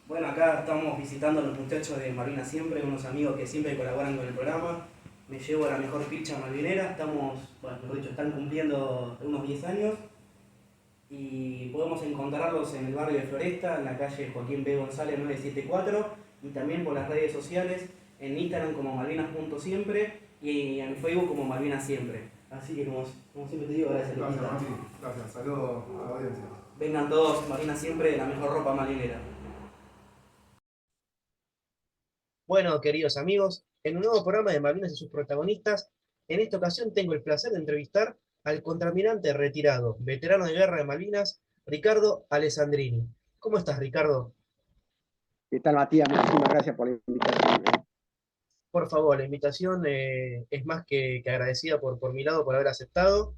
Bueno, acá estamos visitando a los muchachos de Malvinas Siempre, unos amigos que siempre colaboran con el programa. Me llevo a la mejor picha malvinera, estamos, bueno, mejor dicho, están cumpliendo unos 10 años y podemos encontrarlos en el barrio de Floresta, en la calle Joaquín B. González 974 y también por las redes sociales, en Instagram como malvinas.siempre y en Facebook como Malvinas Siempre. Así que como siempre te digo, gracias Gracias, Luquita. Mati. Gracias. Saludos a la audiencia. Vengan todos, Malvinas Siempre, la mejor ropa marinera. Bueno, queridos amigos, en un nuevo programa de Malvinas y sus protagonistas, en esta ocasión tengo el placer de entrevistar al contraalmirante retirado, veterano de guerra de Malvinas, Ricardo Alessandrini. ¿Cómo estás, Ricardo? ¿Qué tal, Matías? Muchísimas gracias por la invitación. Por favor, la invitación es más que agradecida por mi lado por haber aceptado.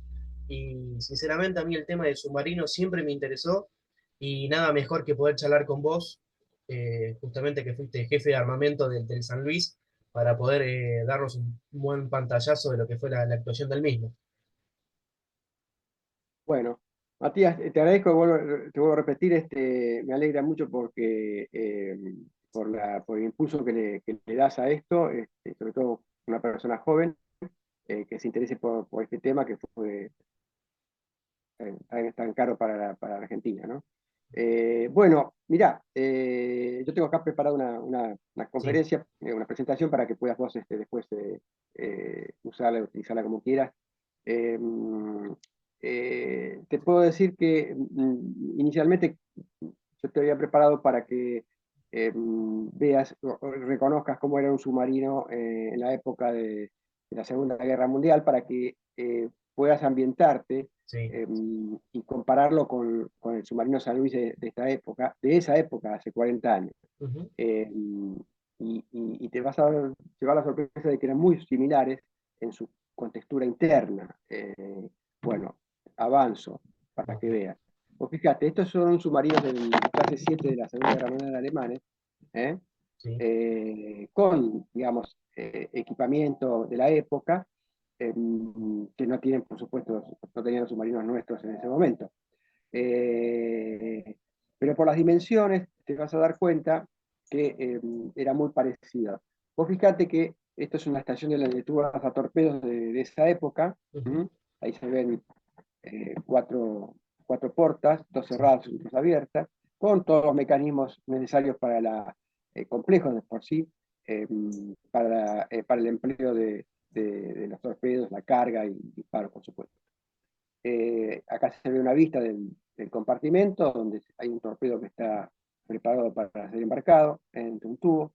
Y sinceramente a mí el tema del submarino siempre me interesó y nada mejor que poder charlar con vos, justamente que fuiste jefe de armamento del San Luis, para poder darnos un buen pantallazo de lo que fue la actuación del mismo. Bueno, Matías, te agradezco, te vuelvo a repetir, me alegra mucho porque por el impulso que le das a esto, sobre todo una persona joven que se interese por este tema que fue tan caro para para la Argentina, ¿no? Bueno, mira, yo tengo acá preparada una Sí, conferencia, una presentación para que puedas vos después usarla, utilizarla como quieras. Eh, Te puedo decir que inicialmente yo te había preparado para que veas o reconozcas cómo era un submarino en la época de la Segunda Guerra Mundial, para que puedas ambientarte sí. y compararlo con el submarino San Luis de esa época, hace 40 años. Ujú. Eh, y te vas a llevar la sorpresa de que eran muy similares en su contextura interna. Bueno, avanzo para Ok, que veas. Pues fíjate, estos son submarinos del clase 7 de la Segunda Guerra Mundial alemana, ¿eh? sí. Con, digamos, equipamiento de la época, que no tienen, por supuesto, no tenían los submarinos nuestros en ese momento. Eh, pero por las dimensiones te vas a dar cuenta que era muy parecido. Vos fíjate que esto es una estación de turbas a torpedos de esa época. Ujú. ¿Mm? Ahí se ven cuatro portas, dos Sí, cerradas y dos abiertas, con todos los mecanismos necesarios para complejos de por sí, para el empleo de los torpedos, la carga y disparo, por supuesto. Acá se ve una vista del compartimento, donde hay un torpedo que está preparado para ser embarcado entre un tubo.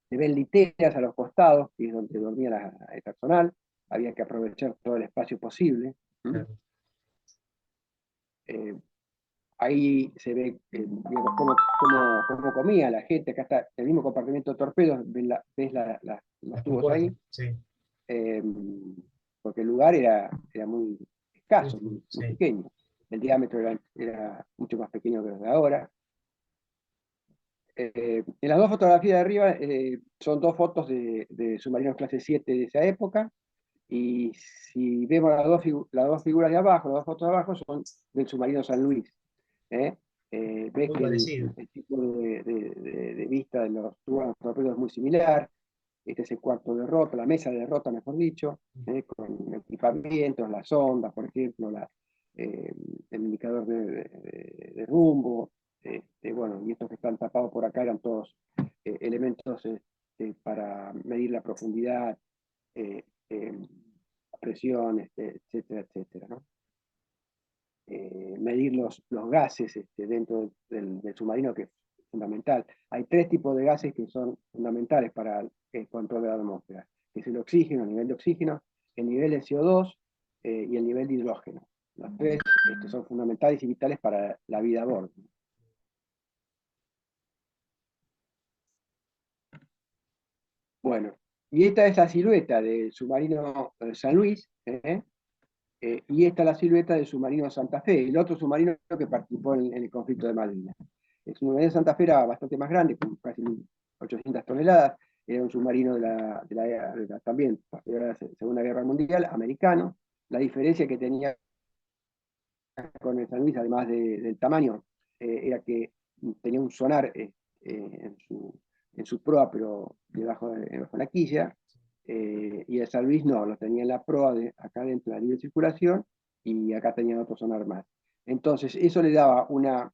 Se ven literas a los costados, que es donde dormía el personal. Había que aprovechar todo el espacio posible. ¿Mm? claro. Eh, Ahí se ve digamos, cómo comía la gente. Acá está el mismo compartimento de torpedos, ves los Las tubos compuertas, ahí, sí, eh, porque el lugar era muy escaso, muy sí. pequeño. El diámetro era mucho más pequeño que los de ahora. En las dos fotografías de arriba son dos fotos de submarinos clase 7 de esa época, y si vemos las dos figuras de abajo, las dos fotos de abajo son del submarino San Luis. ¿Eh? Ves Muy que parecido. el tipo de vista de los torpedos es muy similar. Este es el cuarto de rota, la mesa de rota, mejor dicho, con equipamientos, las ondas, por ejemplo, eh, el indicador de rumbo. Bueno, y estos que están tapados por acá eran todos elementos para medir la profundidad, eh, eh, la presión, etcétera, etcétera, ¿no? Medir los gases dentro del submarino, que es fundamental. Hay tres tipos de gases que son fundamentales para el control de la atmósfera, que es el oxígeno, el nivel de oxígeno, el nivel de CO2 y el nivel de hidrógeno. Los tres son fundamentales y vitales para la vida a bordo. Bueno, y esta es la silueta del submarino San Luis, y esta es la silueta del submarino Santa Fe, el otro submarino que participó en el conflicto de Malvinas. El submarino Santa Fe era bastante más grande, con casi 800 toneladas, era un submarino también posterior a la Segunda Guerra Mundial, americano. La diferencia que tenía con el San Luis, además del tamaño, era que tenía un sonar en su proa, pero debajo de la quilla, y el San Luis no, lo tenía en la proa, acá dentro de la libre circulación, y acá tenía otro sonar más. Entonces, eso le daba una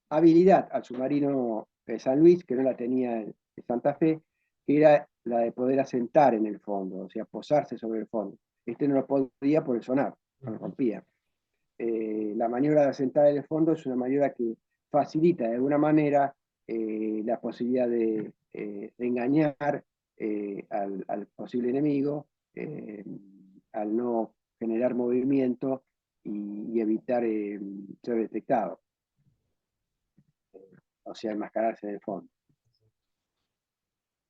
habilidad al submarino San Luis, que no la tenía el Santa Fe, que era la de poder asentar en el fondo, o sea, posarse sobre el fondo. Este no lo podía por el sonar, no lo rompía. La maniobra de asentar en el fondo es una maniobra que facilita de alguna manera la posibilidad de engañar al posible enemigo, al no generar movimiento y evitar ser detectado, o sea, enmascararse en el fondo.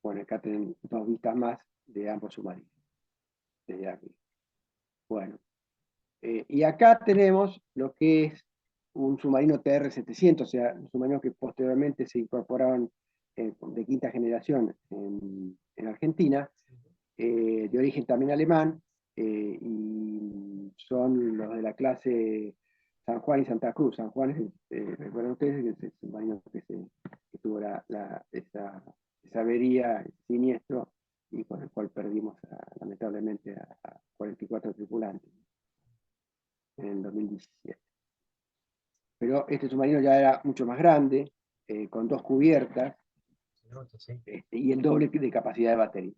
Bueno, acá tienen dos vistas más de ambos submarinos, desde aquí. Bueno, y acá tenemos lo que es un submarino TR-700, o sea, submarinos que posteriormente se incorporaron de quinta generación en Argentina, de origen también alemán, y son los de la clase San Juan y Santa Cruz. San Juan recuerdan ustedes que es el submarino que tuvo esa avería, siniestro, y con el cual perdimos lamentablemente a 44 tripulantes en el 2017. Pero este submarino ya era mucho más grande, con dos cubiertas, y el doble de capacidad de batería.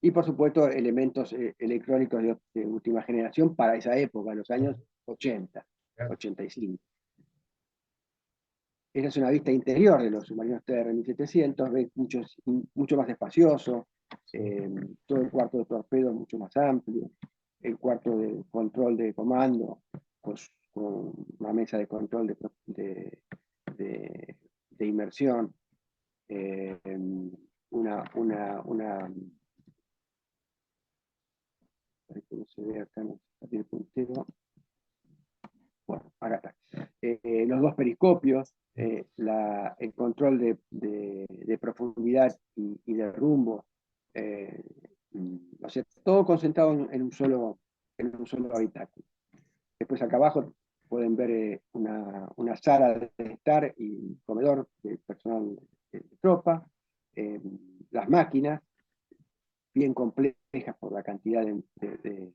Y por supuesto elementos electrónicos de última generación para esa época, los años 80, 85. Esa es una vista interior de los submarinos TR-1700, ves mucho más espacioso, todo el cuarto de torpedo es mucho más amplio, el cuarto de control de comando con una mesa de control de inmersión, no se ve acá, no se el puntero. Bueno, acá está. Los dos periscopios, el control de profundidad y de rumbo, o sea, todo concentrado en un solo habitáculo. Después acá abajo pueden ver una sala de estar y comedor de personal de tropa, las máquinas, bien complejas por la cantidad de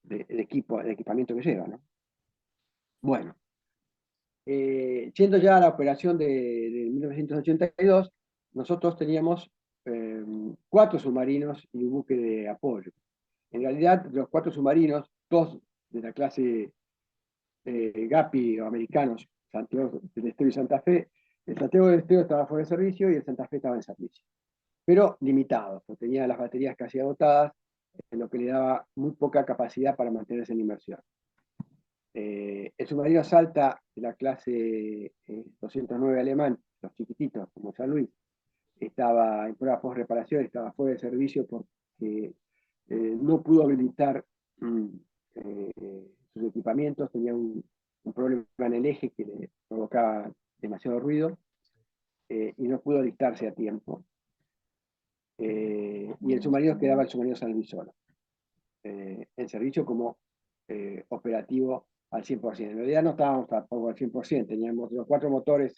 equipamiento que lleva, ¿no? Bueno, yendo ya a la operación de 1982, nosotros teníamos 4 submarinos y un buque de apoyo. En realidad, de los 4 submarinos, 2 de la clase Gapi o americanos, Santiago del Estero y Santa Fe, el Santiago del Estero estaba fuera de servicio y el Santa Fe estaba en servicio, pero limitado, porque tenía las baterías casi agotadas, lo que le daba muy poca capacidad para mantenerse en inmersión. El submarino Salta de la clase 209 alemán, los chiquititos como San Luis, estaba en prueba post-reparación, estaba fuera de servicio porque no pudo habilitar sus equipamientos, tenía un problema en el eje que le provocaba demasiado ruido y no pudo dictarse a tiempo. Y el submarino quedaba el submarino San Luis solo, en servicio como operativo al 100%. En realidad no estábamos tampoco al 100%, teníamos los 4 motores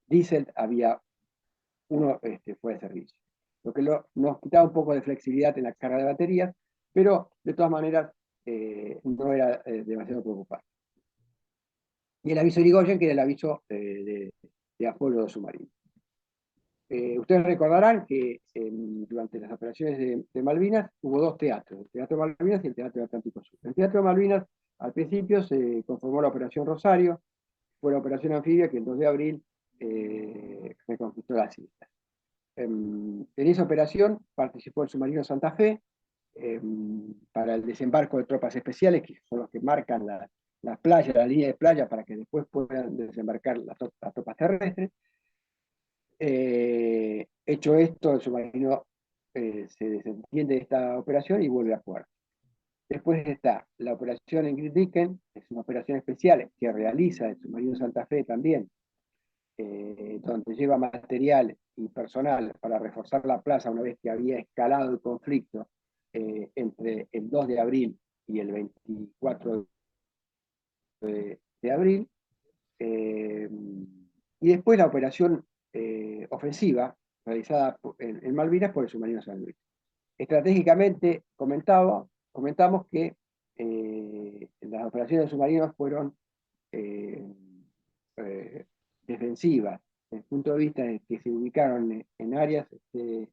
diésel, había uno fue de servicio. Lo que nos quitaba un poco de flexibilidad en la carga de baterías, pero de todas maneras no era demasiado preocupante. Y el aviso Irigoyen, que era el aviso de Apolo submarino. Ustedes recordarán que durante las operaciones de Malvinas hubo 2 teatros, el Teatro Malvinas y el Teatro Atlántico Sur. El Teatro Malvinas al principio se conformó la Operación Rosario, fue la operación anfibia que el 2 de abril reconquistó las islas. En esa operación participó el submarino Santa Fe para el desembarco de tropas especiales, que son los que marcan las playas, la línea de playa, para que después puedan desembarcar las tropas terrestres. Hecho esto, el submarino se desentiende de esta operación y vuelve a puerto. Después está la operación en Grytviken, es una operación especial que realiza el submarino Santa Fe también, donde lleva material y personal para reforzar la plaza una vez que había escalado el conflicto entre el 2 de abril y el 24 de abril. Eh, y después la operación ofensiva realizada en Malvinas por el submarino San Luis. Estratégicamente comentamos que las operaciones de submarinos fueron eh, eh, defensivas, desde el punto de vista de que se ubicaron en áreas de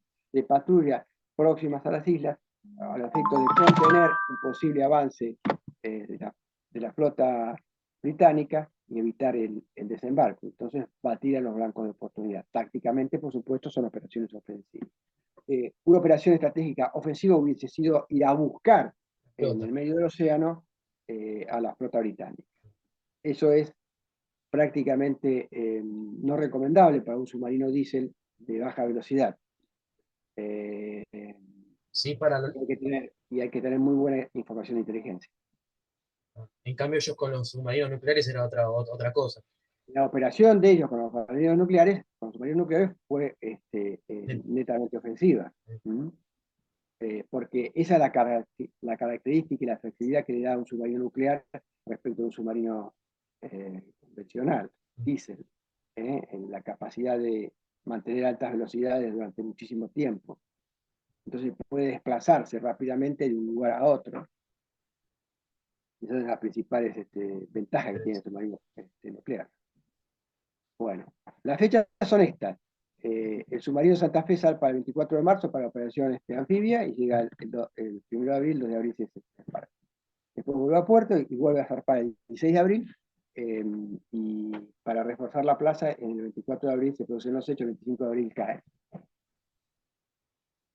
patrulla próximas a las islas, al efecto de contener un posible avance de la flota británica y evitar el desembarco. Entonces, batir a los blancos de oportunidad. Tácticamente, por supuesto, son operaciones ofensivas. Una operación estratégica ofensiva hubiese sido ir a buscar en el medio del océano a la flota británica. Eso es prácticamente no recomendable para un submarino diésel de baja velocidad. Eh, Sí, y hay que tener muy buena información de inteligencia. en cambio ellos con los submarinos nucleares era otra cosa. La operación de ellos con los submarinos nucleares fue netamente ofensiva. ¿Mm? Porque esa es la característica y la flexibilidad que le da un submarino nuclear respecto a un submarino convencional, diésel, en la capacidad de mantener altas velocidades durante muchísimo tiempo. Entonces puede desplazarse rápidamente de un lugar a otro. Esa es la principal ventaja que tiene el submarino nuclear. Bueno, las fechas son estas. El submarino Santa Fe zarpa el 24 de marzo para la operación anfibia y llega el 1 de abril, 2 de abril se zarpa. Después vuelve a puerto y vuelve a zarpar el 16 de abril. Y para reforzar la plaza, en el 24 de abril se producen los hechos, el 25 de abril cae.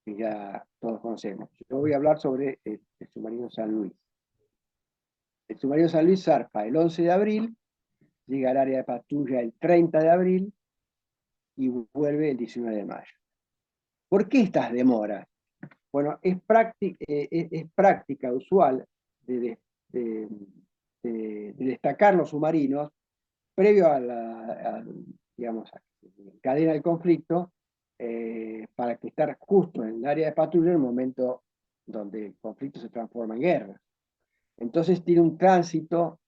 Que ya todos conocemos. Yo voy a hablar sobre el submarino San Luis. El submarino San Luis zarpa el 11 de abril, llega al área de patrulla el 30 de abril y vuelve el 19 de mayo. ¿Por qué estas demoras? Bueno, es práctica usual de destacar los submarinos previo digamos, a que se encadena el conflicto para que estar justo en el área de patrulla en el momento donde el conflicto se transforma en guerra. Entonces tiene un tránsito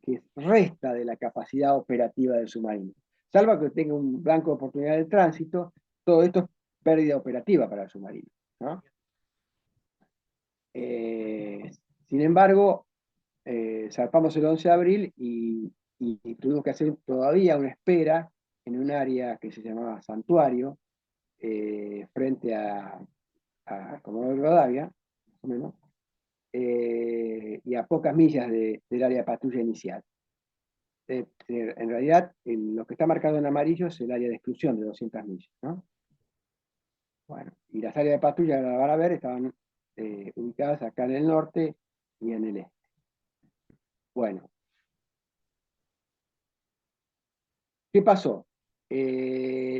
que resta de la capacidad operativa del submarino. Salvo que tenga un blanco de oportunidad de tránsito, todo esto es pérdida operativa para el submarino, ¿no? Sin embargo, zarpamos el 11 de abril y tuvimos que hacer todavía una espera en un área que se llamaba Santuario, frente a Comodoro Rivadavia, más o menos, y a pocas millas del área de patrulla inicial. En realidad, lo que está marcado en amarillo es el área de exclusión de 200 millas, ¿no? Bueno, y las áreas de patrulla que la van a ver estaban ubicadas acá en el norte y en el este. Bueno, ¿qué pasó?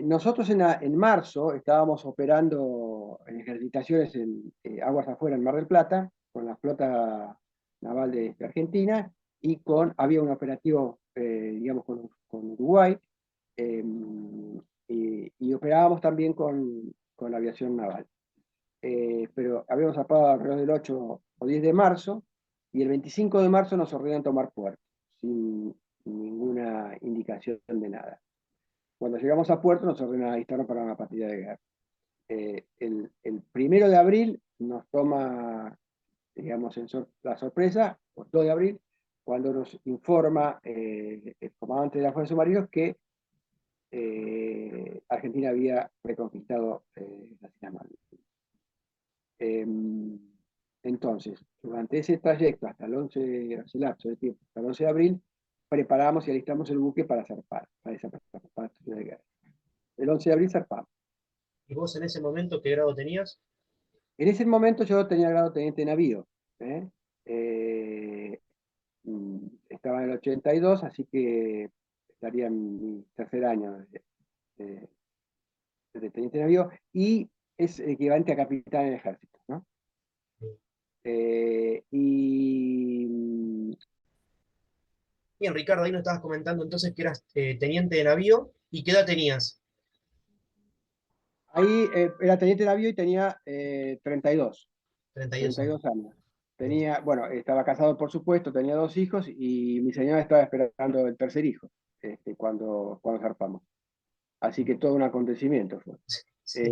Nosotros en marzo estábamos operando en ejercitaciones en aguas afuera en Mar del Plata, con la flota naval de Argentina, y había un operativo, digamos, con Uruguay, y operábamos también con la aviación naval. Pero habíamos zarpado alrededor del 8 o 10 de marzo, y el 25 de marzo nos ordenan tomar puerto, sin ninguna indicación de nada. Cuando llegamos a puerto nos ordenan alistarnos para una partida de guerra. El 1 de abril nos toma, digamos, la sorpresa, el 2 de abril, cuando nos informa el comandante de la Fuerza de Submarinos que Argentina había reconquistado las Islas Malvinas. Entonces, durante ese trayecto, hasta el 11, ese lapso de tiempo, hasta el 11 de abril, preparamos y alistamos el buque para zarpar, para esa partida de guerra. El 11 de abril zarpamos. ¿Y vos en ese momento qué grado tenías? En ese momento yo tenía grado teniente de navío. ¿eh? Estaba en el 82, así que estaría en mi tercer año de teniente de navío, y es equivalente a capitán en el ejército, ¿no? Y Bien, Ricardo, ahí nos estabas comentando entonces que eras teniente de navío. ¿Y qué edad tenías? ahí era teniente de navío y tenía 32, 32 años. 32 años. Bueno, estaba casado por supuesto, tenía 2 hijos y mi señora estaba esperando el tercer hijo. cuando zarpamos. Así que todo un acontecimiento fue. Sí.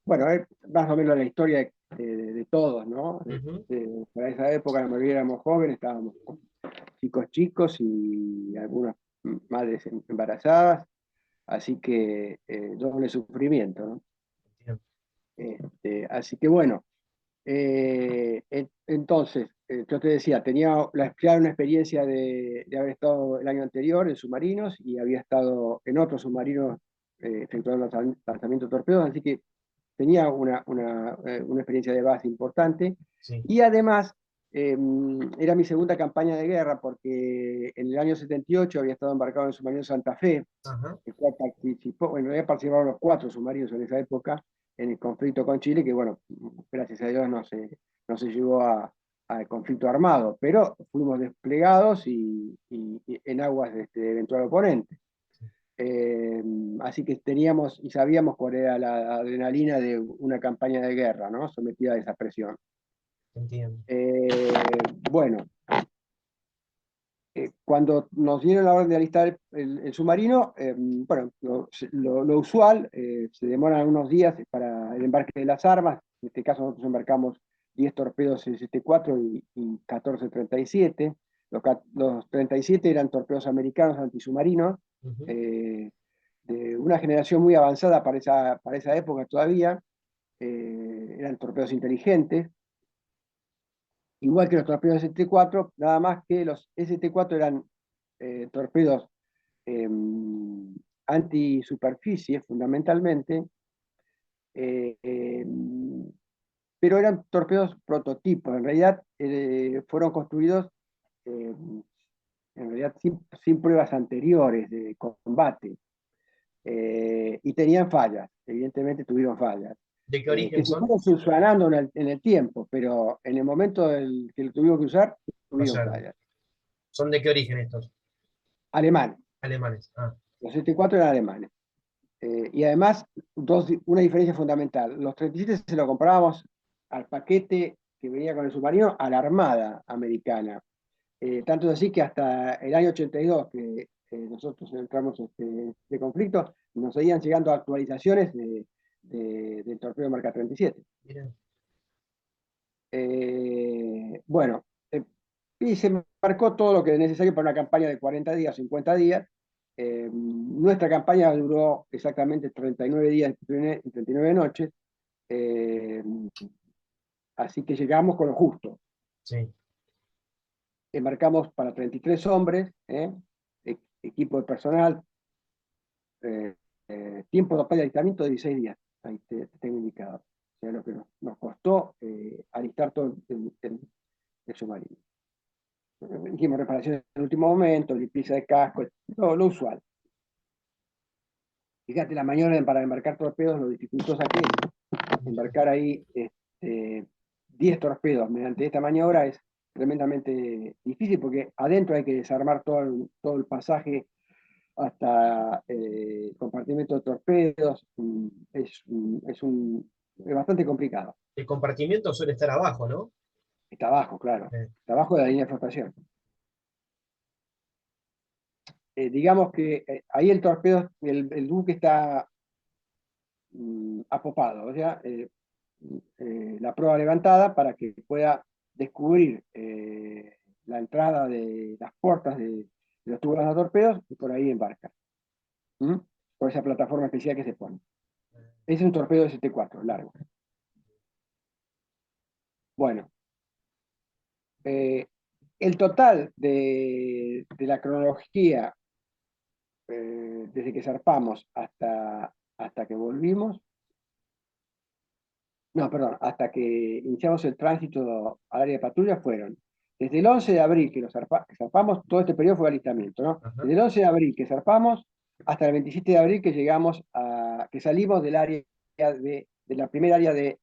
Bueno, más o menos la historia de todos, ¿no? Ujú. Para esa época la mayoría éramos jóvenes, estábamos chicos y algunas madres embarazadas, así que doble sufrimiento, ¿no? Entiendo. Así que bueno, entonces, yo te decía, tenía ya una experiencia de haber estado el año anterior en submarinos y había estado en otros submarinos efectuando lanzamientos de torpedos, así que tenía una experiencia de base importante. Sí. Y además, era mi segunda campaña de guerra, porque en el año 78 había estado embarcado en el submarino Santa Fe, Ajá. el cual participó, bueno, había participado los 4 submarinos en esa época, en el conflicto con Chile, que bueno, gracias a Dios no se llegó al conflicto armado, pero fuimos desplegados y en aguas de este eventual oponente. Así que teníamos y sabíamos cuál era la adrenalina de una campaña de guerra, ¿no? Sometida a esa presión. Entiendo. Bueno, cuando nos dieron la orden de alistar el submarino, bueno, lo usual, se demoran unos días para el embarque de las armas. En este caso nosotros embarcamos 10 torpedos ST-4 y 14 37. Los 37 eran torpedos americanos antisubmarinos, Ujú. de una generación muy avanzada para esa época todavía. Eran torpedos inteligentes, igual que los torpedos ST-4, nada más que los ST-4 eran torpedos eh, antisuperficie fundamentalmente, eh, eh, pero eran torpedos prototipos. En realidad fueron construidos eh, en realidad sin pruebas anteriores de combate, y tenían fallas, evidentemente tuvieron fallas, ¿De qué que origen se son? fueron subsanando en el tiempo, pero en el momento que lo tuvimos que usar, tuvieron Fallaron. fallas. ¿Son de qué origen estos? Alemanes, Alemanes. Ah, los 74 eran alemanes. Y además, una diferencia fundamental, los 37 se lo comprábamos al paquete que venía con el submarino a la Armada americana. Tanto es así que hasta el año 82, que nosotros entramos en este conflicto, nos seguían llegando actualizaciones del torpedo marca 37. miren. Bueno, y se marcó todo lo que es necesario para una campaña de 40 días, 50 días. Nuestra campaña duró exactamente 39 días y 39 noches, eh, así que llegamos con lo justo. Sí. Embarcamos para 33 hombres, equipo de personal, tiempo total de alistamiento de 16 días, ahí te tengo indicado. O sea, lo que nos costó alistar todo el submarino. Hicimos reparaciones en el último momento, limpieza de casco, todo lo usual. Fíjate, la maniobra para embarcar torpedos, lo dificultosa que es. Embarcar ahí 10 torpedos mediante esta maniobra es tremendamente difícil, porque adentro hay que desarmar todo el pasaje hasta el compartimento de torpedos. Es bastante complicado. El compartimiento suele estar abajo, ¿no? Está abajo, claro. Eh, Está abajo de la línea de flotación. Digamos que ahí el torpedo, el buque está apopado, o sea, la proa levantada para que pueda descubrir la entrada de las puertas de los tubos de torpedos y por ahí embarca. ¿Mm? Por esa plataforma especial que se pone. Ese es un torpedo de ST-4, largo. Bueno, el total de la cronología, desde que zarpamos hasta que volvimos, no, perdón, hasta que iniciamos el tránsito al área de patrulla fueron, desde el 11 de abril que zarpamos, todo este periodo fue de alistamiento, ¿no? ajá. Desde el 11 de abril que zarpamos hasta el 27 de abril que salimos del área de la primera área de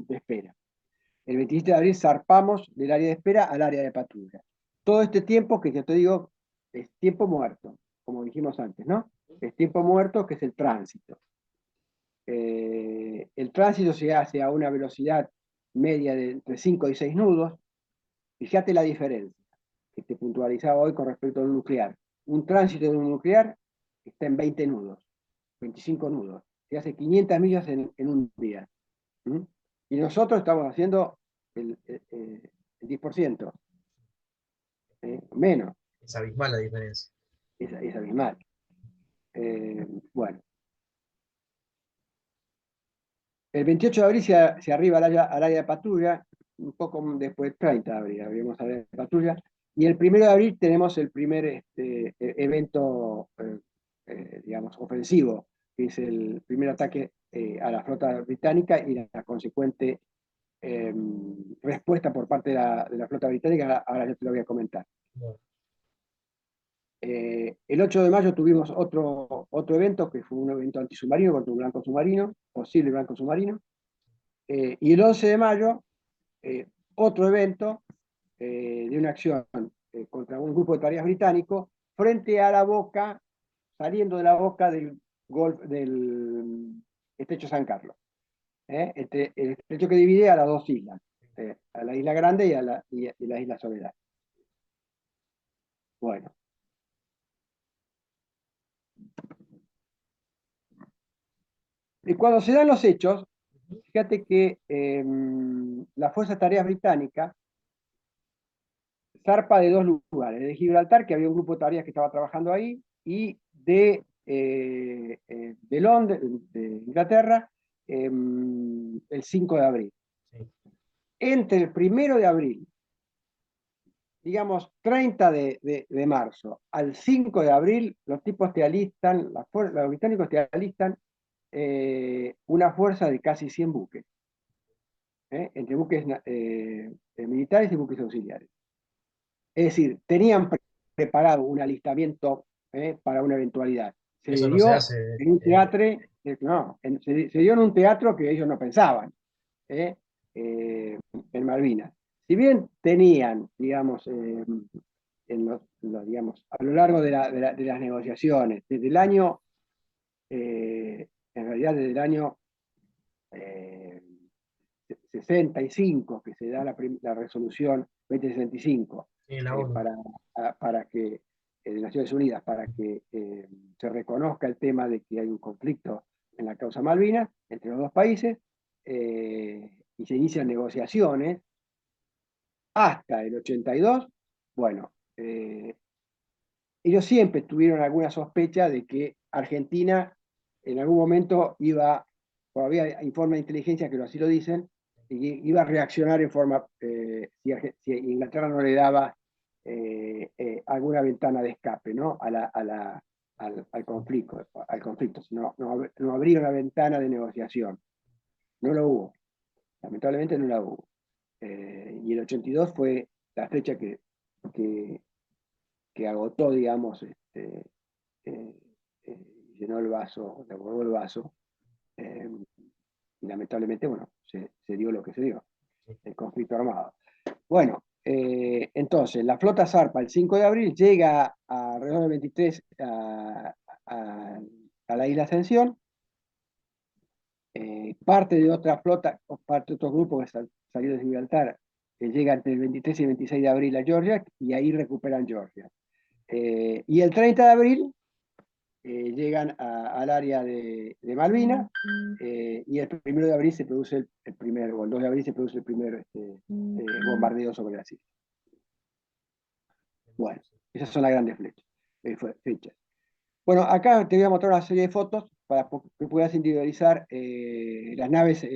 espera. El 27 de abril zarpamos del área de espera al área de patrulla. Todo este tiempo que yo te digo es tiempo muerto, como dijimos antes, ¿no? Es tiempo muerto, que es el tránsito. El tránsito se hace a una velocidad media de entre 5 y 6 nudos. Fíjate la diferencia que te puntualizaba hoy con respecto al nuclear. un tránsito de un nuclear está en 20 nudos, 25 nudos. Se hace 500 millas en un día. ¿Mm? Y nosotros estamos haciendo el 10%, menos, Es abismal la diferencia. es abismal. Bueno, el 28 de abril se arriba al área de patrulla, un poco después, 30 de abril, abrimos área de patrulla, y el 1 de abril tenemos el primer evento, digamos, ofensivo, que es el primer ataque a la flota británica y la consecuente respuesta por parte de la flota británica. Ahora yo te lo voy a comentar. Bueno, El 8 de mayo tuvimos otro evento, que fue un evento antisubmarino contra un blanco submarino, posible blanco submarino. Y el 11 de mayo, otro evento de una acción contra un grupo de tareas británico frente a la boca, saliendo de la boca del estrecho San Carlos. El estrecho que divide a las dos islas, a la isla Grande y la isla Soledad. Bueno. Y cuando se dan los hechos, fíjate que la Fuerza de Tareas Británica zarpa de dos lugares, de Gibraltar, que había un grupo de tareas que estaba trabajando ahí, y de Londres, de Inglaterra, el 5 de abril. sí. Entre el 1 de abril, digamos 30 de marzo, al 5 de abril, los tipos te alistan, los británicos te alistan una fuerza de casi 100 buques, entre buques militares y buques auxiliares. Es decir, tenían preparado un alistamiento para una eventualidad. Se Eso no se dio hace. en un teatro, se dio en un teatro que ellos no pensaban, en Malvinas. Si bien tenían, digamos, digamos, a lo largo de las negociaciones, desde el año, en realidad desde el año 65, que se da la resolución 2065, Sí, la ONU. para que, de Naciones Unidas, para que se reconozca el tema de que hay un conflicto en la causa Malvinas entre los dos países, y se inician negociaciones hasta el 82. Bueno, ellos siempre tuvieron alguna sospecha de que Argentina en algún momento iba, todavía informes de inteligencia que así lo dicen, iba a reaccionar en forma, si Inglaterra no le daba alguna ventana de escape, ¿no? Al conflicto, sino no abría una ventana de negociación. No lo hubo, lamentablemente no la hubo. Y el 82 fue la fecha que agotó, digamos, eh, llenó el vaso, desbordó el vaso, y lamentablemente, bueno, se dio lo que se dio, el conflicto armado. Bueno, entonces, la flota zarpa el 5 de abril, llega alrededor del 23 a la isla Ascensión, parte de otra flota, o parte de otro grupo que salió de Gibraltar, que llega entre el 23 y el 26 de abril a Georgia, y ahí recuperan Georgia. Y el 30 de abril llegan al área de Malvinas, y el 1 de abril se produce el primer, o el 2 de abril se produce el primer bombardeo sobre las islas. Bueno, esas son las grandes fechas. Bueno, acá te voy a mostrar una serie de fotos para que puedas individualizar las naves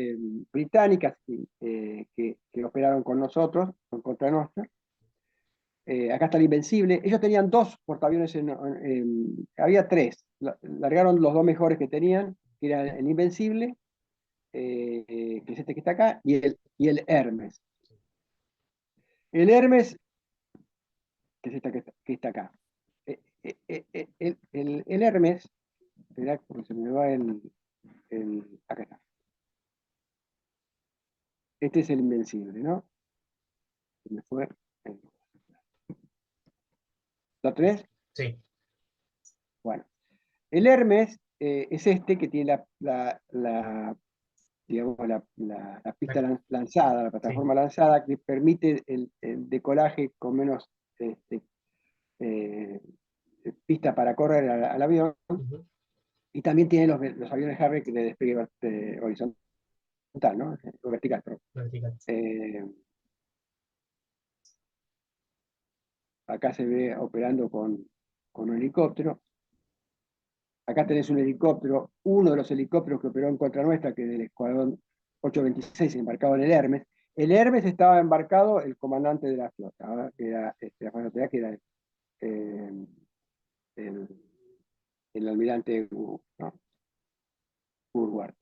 británicas que operaron con nosotros, contra nosotros. Acá está el Invencible. Ellos tenían dos portaaviones, había tres. Largaron los dos mejores que tenían, que eran el Invencible, que es este que está acá, y el Hermes. El Hermes, que es este que está acá. El Hermes, espera, porque se me va acá está. Este es el Invencible, ¿no? Se me fue. ¿Lo tenés? Sí. Bueno. El Hermes es este que tiene digamos, la pista lanzada, la plataforma lanzada, que permite el decolaje con menos pista para correr al avión, Ujú. y también tiene los aviones Harrier que de despegue horizontal, ¿no? O vertical, perdón. Vertical. Acá se ve operando con un helicóptero. Acá tenés un helicóptero, uno de los helicópteros que operó en contra nuestra, que es del Escuadrón 826, embarcado en el Hermes. El Hermes estaba embarcado el comandante de la flota, ¿verdad? Que era, la flota, que era eh, el, el almirante ¿no? Woodward.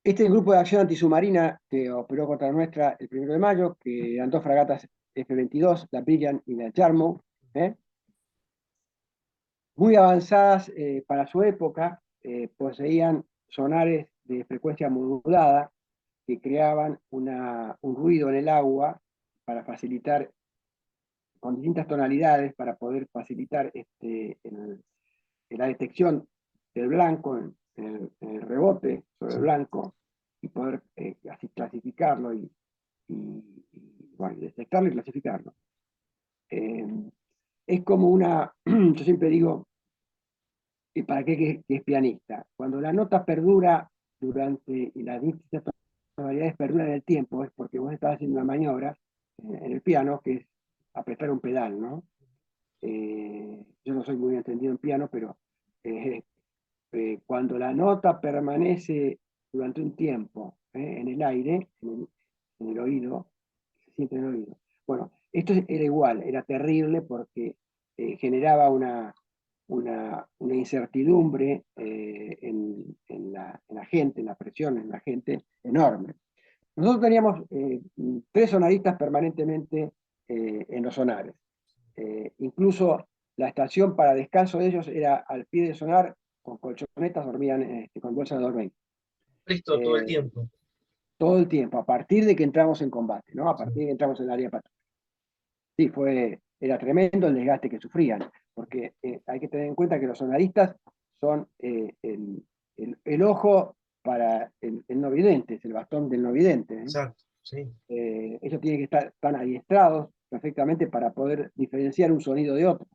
Este es el grupo de acción antisubmarina que operó contra nuestra el 1 de mayo, que eran dos fragatas F-22, la Brilliant y la Yarmouth, muy avanzadas para su época, poseían sonares de frecuencia modulada que creaban un ruido en el agua para facilitar, con distintas tonalidades, para poder facilitar la detección del blanco en el rebote sobre el Sí. blanco y poder así clasificarlo bueno, detectarlo y clasificarlo. Es como yo siempre digo, ¿para qué que es pianista? Cuando la nota perdura durante, y las distintas tonalidades perduran en el tiempo, es porque vos estás haciendo una maniobra en el piano, que es apretar un pedal, ¿no? Yo no soy muy entendido en piano, pero cuando la nota permanece durante un tiempo en el aire, en el oído, se siente en el oído. Bueno, esto era igual, era terrible porque generaba una incertidumbre en la gente, en la presión en la gente enorme. Nosotros teníamos 3 sonaristas permanentemente en los sonares. Incluso la estación para descanso de ellos era al pie del sonar, con colchonetas, dormían con bolsa de dormir. Listo todo el Eh, tiempo. Todo el tiempo, a partir de que entramos en combate, ¿no? A Sí. partir de que entramos en el área de patrulla. Sí, era tremendo el desgaste que sufrían, porque hay que tener en cuenta que los sonaristas son el ojo para el no vidente, es el bastón del no vidente. Exacto, sí. Ellos tienen que estar tan adiestrados perfectamente para poder diferenciar un sonido de otro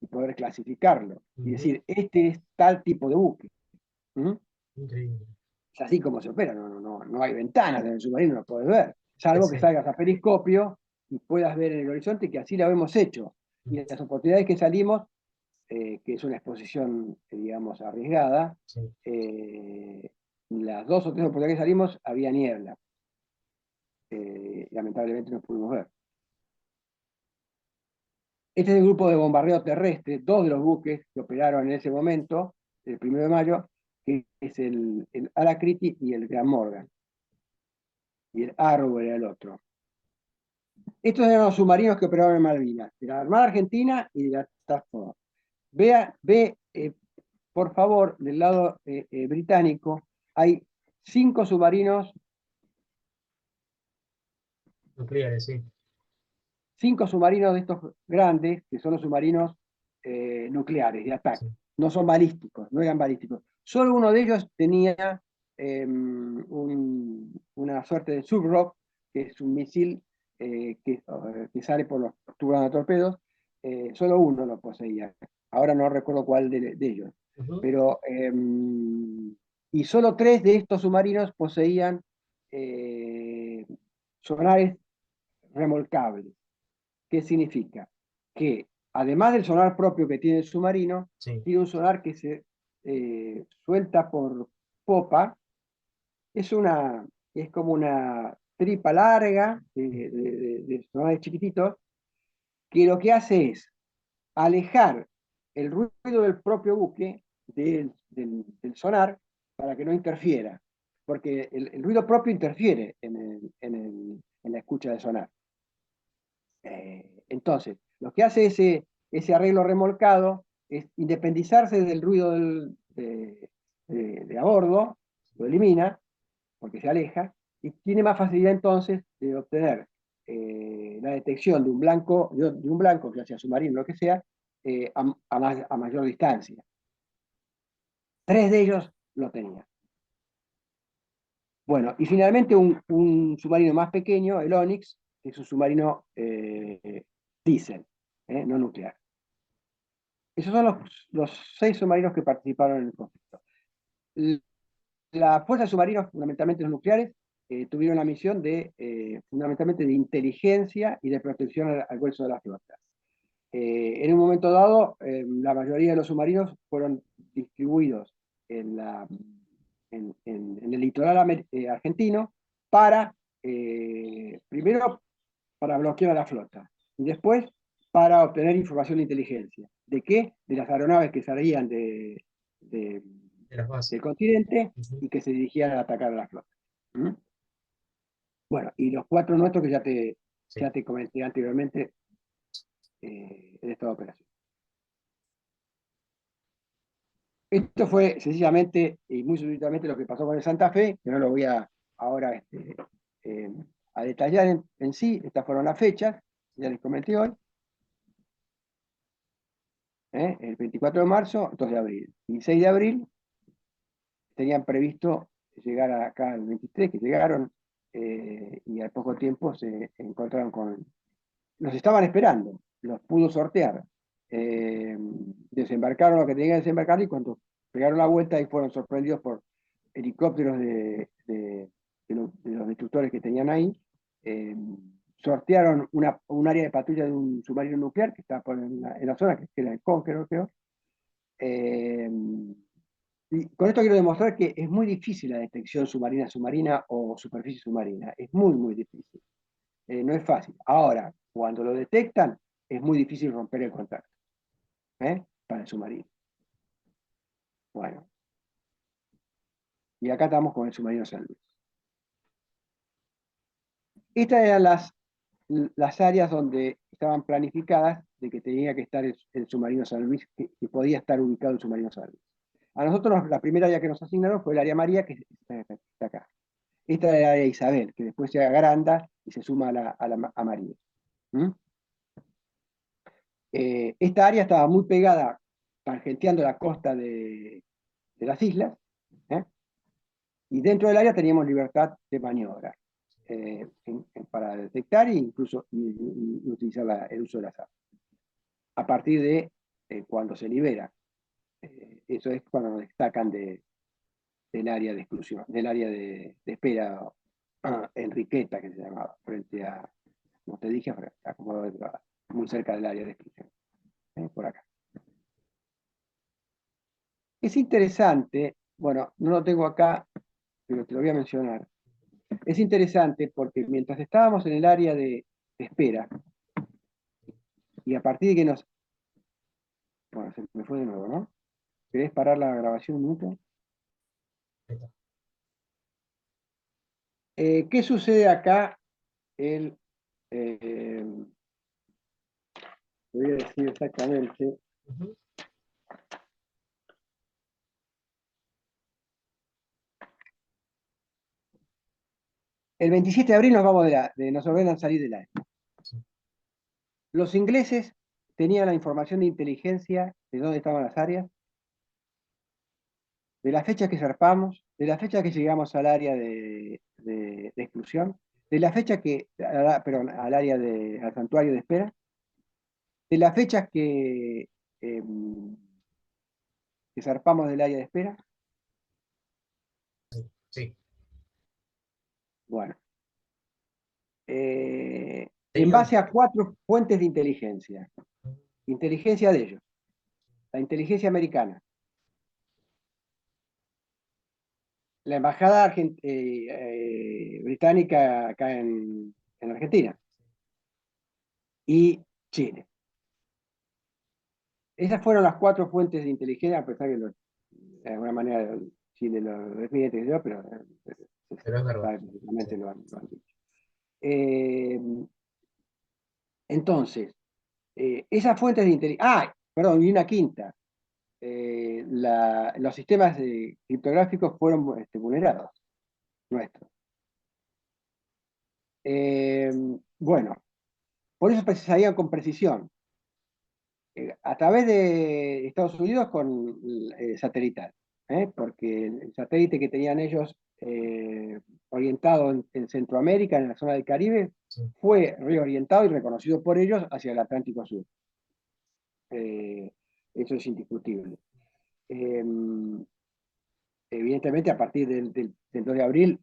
y poder clasificarlo. Y Ujú. decir, este es tal tipo de buque. ¿Mm? Increíble. Es así como se opera, no hay ventanas en el submarino, no lo puedes ver, salvo que Ese. salgas a periscopio y puedas ver en el horizonte, que así lo hemos hecho. Y en las oportunidades que salimos, que es una exposición, digamos, arriesgada, Sí. las 2 o 3 oportunidades que salimos había niebla. Lamentablemente no pudimos ver. Este es el grupo de bombardeo terrestre, 2 de los buques que operaron en ese momento, el 1 de mayo, que es el Alacrity y el Gran Morgan. Y el Arrow era el otro. Estos eran los submarinos que operaban en Malvinas, de la Armada Argentina y de la Task Force. Ve, por favor, del lado británico, hay 5 submarinos, Nucleares, sí. 5 submarinos de estos grandes, que son los submarinos nucleares de ataque. Sí. No son balísticos, no eran balísticos. Solo uno de ellos tenía una suerte de Subrock, que es un misil que sale por los tubos de torpedos. Solo uno lo poseía. Ahora no recuerdo cuál de ellos. Ujú. Pero, y solo 3 de estos submarinos poseían sonares remolcables. ¿Qué significa? Que además del sonar propio que tiene el submarino, Sí. tiene un sonar que se suelta por popa. Es, una, es como una tripa larga de sonares chiquititos, que lo que hace es alejar el ruido del propio buque del sonar para que no interfiera, porque el ruido propio interfiere en la escucha del sonar. Entonces, lo que hace ese arreglo remolcado es independizarse del ruido de a bordo, lo elimina, porque se aleja, y tiene más facilidad entonces de obtener la detección de un blanco, que sea submarino, lo que sea, a mayor distancia. 3 de ellos lo tenían. Bueno, y finalmente un submarino más pequeño, el Onyx, que es un submarino diésel. no nuclear. Esos son los 6 submarinos que participaron en el conflicto. Las fuerzas submarinas, fundamentalmente los nucleares, tuvieron la misión fundamentalmente de inteligencia y de protección al grueso de la flota. En un momento dado, la mayoría de los submarinos fueron distribuidos en el litoral argentino para, primero, para bloquear a la flota, y después para obtener información de inteligencia. ¿De qué? De las aeronaves que salían de las bases. del continente Ujú. y que se dirigían a atacar a la flota. ¿Mm? Bueno, y los 4 nuestros que Sí. ya te comenté anteriormente en esta operación. Esto fue sencillamente y muy súbitamente lo que pasó con el Santa Fe, que no lo voy ahora eh, a detallar en sí. Estas fueron las fechas, ya les comenté hoy. El 24 de marzo, 2 de abril. Y 6 de abril tenían previsto llegar acá el 23, que llegaron, y al poco tiempo se encontraron con... Los estaban esperando, los pudo sortear. Desembarcaron lo que tenían que desembarcar, y cuando pegaron la vuelta y fueron sorprendidos por helicópteros de los destructores que tenían ahí, sortearon un área de patrulla de un submarino nuclear que estaba en la zona, que era el Conqueror, creo. Y con esto quiero demostrar que es muy difícil la detección submarina o superficie submarina. Es muy, muy difícil. No es fácil. Ahora, cuando lo detectan, es muy difícil romper el contacto para el submarino. Bueno, y acá estamos con el submarino San Luis. Estas eran las áreas donde estaban planificadas de que tenía que estar el submarino San Luis, que podía estar ubicado el submarino San Luis. A nosotros la primera área que nos asignaron fue el área María, que está acá. Esta es el área Isabel, que después se agranda y se suma a María. ¿Mm? Esta área estaba muy pegada, tangenteando la costa de las islas, ¿eh? Y dentro del área teníamos libertad de maniobra para detectar e incluso utilizar el uso de las armas. A partir de cuando se libera, eso es cuando nos destacan del área de exclusión, del área de espera Enriqueta, que se llamaba, frente a, como te dije, a Comodoro Rivadavia, muy cerca del área de exclusión, por acá. Es interesante, bueno, no lo tengo acá, pero te lo voy a mencionar. Es interesante porque mientras estábamos en el área de espera, y a partir de que nos... Bueno, se me fue de nuevo, ¿no? ¿Querés parar la grabación un minuto? Ahí está. ¿Qué sucede acá? Te voy a decir exactamente. Ujú. El 27 de abril nos ordenan salir del área. Sí. Los ingleses tenían la información de inteligencia de dónde estaban las áreas, de la fecha que zarpamos, de la fecha que llegamos al área de exclusión, de la fecha perdón, al santuario de espera, de las fechas que zarpamos del área de espera. Sí. Bueno, en Tenían... base a 4 fuentes de inteligencia. Inteligencia de ellos, la inteligencia americana, la embajada británica acá en Argentina y Chile. Esas fueron las 4 fuentes de inteligencia, a pesar que de alguna manera Chile lo desmiente, pero Pero es verdad. perfectamente Sí. lo han dicho. Entonces, esas fuentes de inteligencia... perdón, y una quinta. Los sistemas criptográficos fueron vulnerados, nuestros. Bueno, por eso se sabían con precisión. A través de Estados Unidos con satelital, porque el satélite que tenían ellos orientado en Centroamérica, en la zona del Caribe, Sí. fue reorientado y reconocido por ellos hacia el Atlántico Sur. Eso es indiscutible. Eh, Evidentemente, a partir del 2 de abril,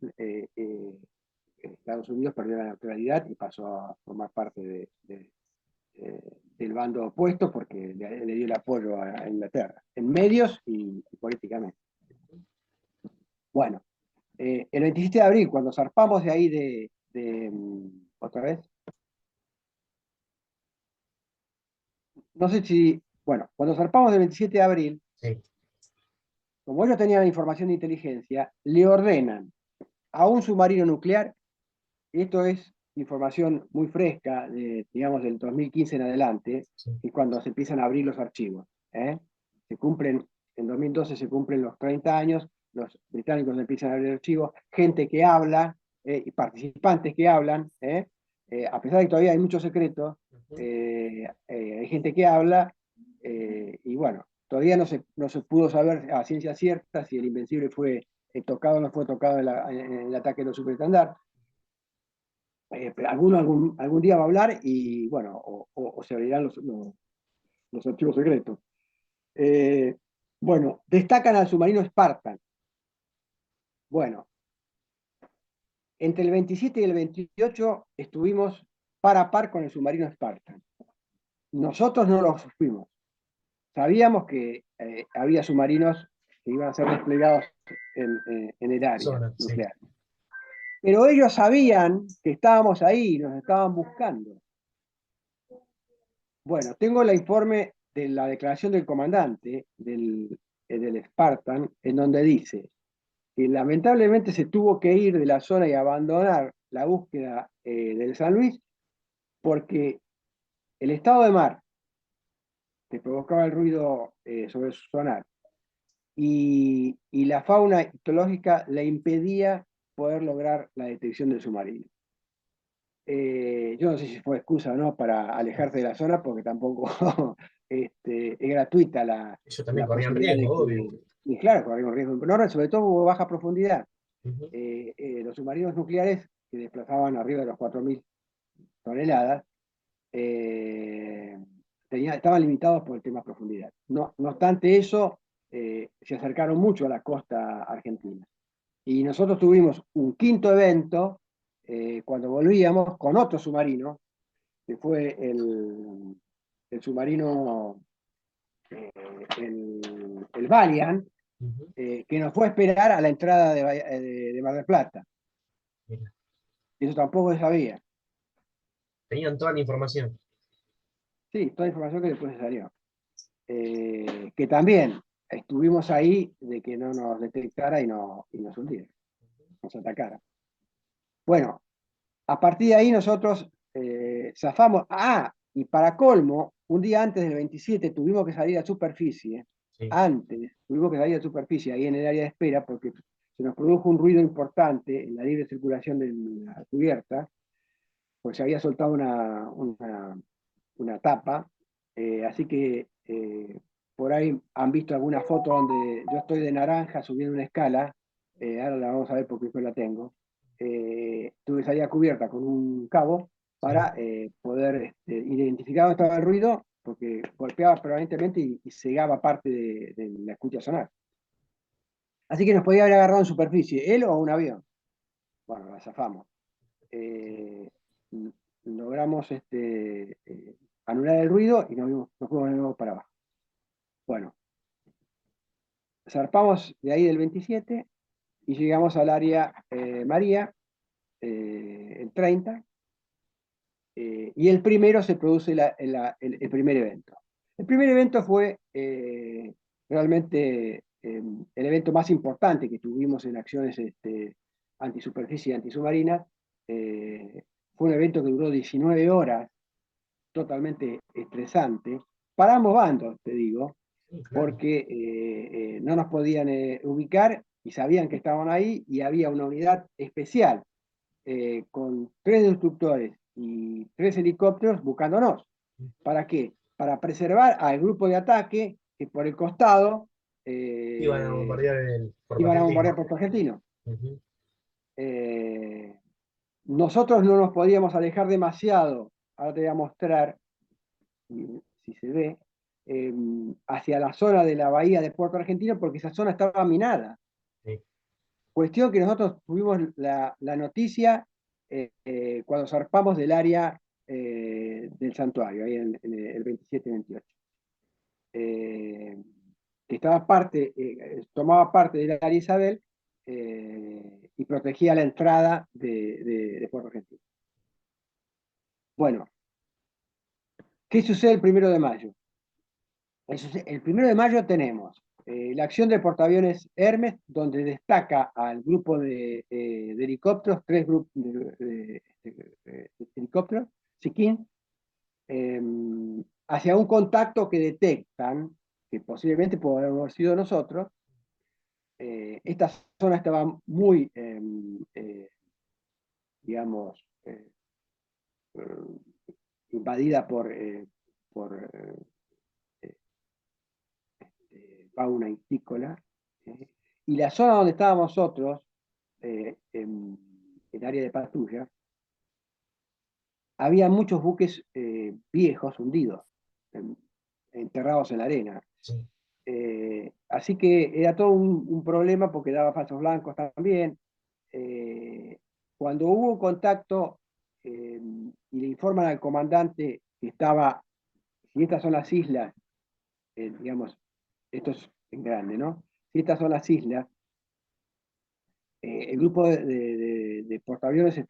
Estados Unidos perdió la neutralidad y pasó a formar parte del bando opuesto porque le dio el apoyo a Inglaterra, en medios y políticamente. Bueno, el 27 de abril, cuando zarpamos de ahí otra vez, no sé si, bueno, cuando zarpamos del 27 de abril, Sí. como ellos tenían la información de inteligencia, le ordenan a un submarino nuclear, y esto es información muy fresca, digamos, del 2015 en adelante, Sí. y cuando se empiezan a abrir los archivos. Se cumplen, en 2012 se cumplen los 30 años, los británicos empiezan a abrir archivos, gente que habla, y participantes que hablan, a pesar de que todavía hay muchos secretos, hay gente que habla, y bueno, todavía no se pudo saber a ciencia cierta si el Invencible fue tocado o no fue tocado en el ataque de los superestandartes. Pero algún día va a hablar y bueno, o se abrirán los archivos secretos. Eh, bueno, destacan al submarino Spartan. Bueno, entre el 27 y el 28 estuvimos par a par con el submarino Spartan. Nosotros no lo fuimos. Sabíamos que había submarinos que iban a ser desplegados en el área Zona, sí. nuclear. Pero ellos sabían que estábamos ahí, nos estaban buscando. Bueno, tengo el informe de la declaración del comandante del Spartan, en donde dice que lamentablemente se tuvo que ir de la zona y abandonar la búsqueda del San Luis porque el estado de mar que provocaba el ruido sobre su sonar y la fauna hidrológica le impedía poder lograr la detección del submarino. Yo no sé si fue excusa o no para alejarse de la zona, porque tampoco es gratuita Ellos también la corrían posibilidad de riesgo, obvio. que, y claro, correr un riesgo enorme, sobre todo hubo baja profundidad. Ujú. Los submarinos nucleares que desplazaban arriba de los 4.000 toneladas eh, estaban limitados por el tema profundidad. No obstante eso, se acercaron mucho a la costa argentina. Y nosotros tuvimos un quinto evento cuando volvíamos con otro submarino, que fue el submarino, eh, el Valiant, Ujú. que nos fue a esperar a la entrada de Mar del Plata. Mira, Eso tampoco se sabía. tenían toda la información. Sí, toda información que después se salió. Que también estuvimos ahí de que no nos detectara y nos hundiera, nos atacara. Bueno, a partir de ahí nosotros zafamos. Y para colmo, un día antes del 27 tuvimos que salir a superficie. Sí. Antes tuvimos que salir a superficie ahí en el área de espera porque se nos produjo un ruido importante en la libre circulación de la cubierta, pues se había soltado una tapa. Así que por ahí han visto alguna foto donde yo estoy de naranja subiendo una escala. Ahora la vamos a ver porque después la tengo. Tuve que salir a cubierta con un cabo Sí. para poder identificar dónde estaba el ruido, porque golpeaba permanentemente y cegaba parte de la escucha sonar. Así que nos podía haber agarrado en superficie, él o un avión. Bueno, la zafamos. Eh, Logramos anular el ruido y nos fuimos de nuevo para abajo. Bueno, zarpamos de ahí del 27 y llegamos al área María, el 30, y el primero se produce el primer evento. El primer evento fue realmente el evento más importante que tuvimos en acciones antisuperficie y antisubmarina. Fue un evento que duró 19 horas, totalmente estresante, para ambos bandos, te digo, Sí, claro. porque no nos podían ubicar y sabían que estaban ahí y había una unidad especial con 3 destructores y 3 helicópteros buscándonos. ¿Para qué? Para preservar al grupo de ataque que por el costado Iban a eh, bombardear el Puerto iban a bombardear Argentino. Puerto Argentino. Ujú. Eh, Nosotros no nos podíamos alejar demasiado. Ahora te voy a mostrar, si se ve, hacia la zona de la bahía de Puerto Argentino porque esa zona estaba minada. Sí. Cuestión que nosotros tuvimos la noticia cuando zarpamos del área del santuario, ahí en el 27-28. Que estaba tomaba parte del área Isabel y protegía la entrada de Puerto Argentino. Bueno, ¿qué sucede el 1 de mayo? El 1 de mayo tenemos la acción de portaaviones Hermes, donde destaca al grupo de helicópteros, 3 grupos de helicópteros, Siquín, hacia un contacto que detectan, que posiblemente podemos haber sido nosotros. Esta zona estaba muy, digamos, invadida por fauna histícola, y la zona donde estábamos nosotros, en el área de patrulla, había muchos buques viejos hundidos, enterrados en la arena. Sí. Así que era todo un problema porque daba falsos blancos también. Cuando hubo contacto y le informan al comandante que estaba, si estas son las islas, digamos, esto es en grande, ¿no? Si estas son las islas, el grupo de portaaviones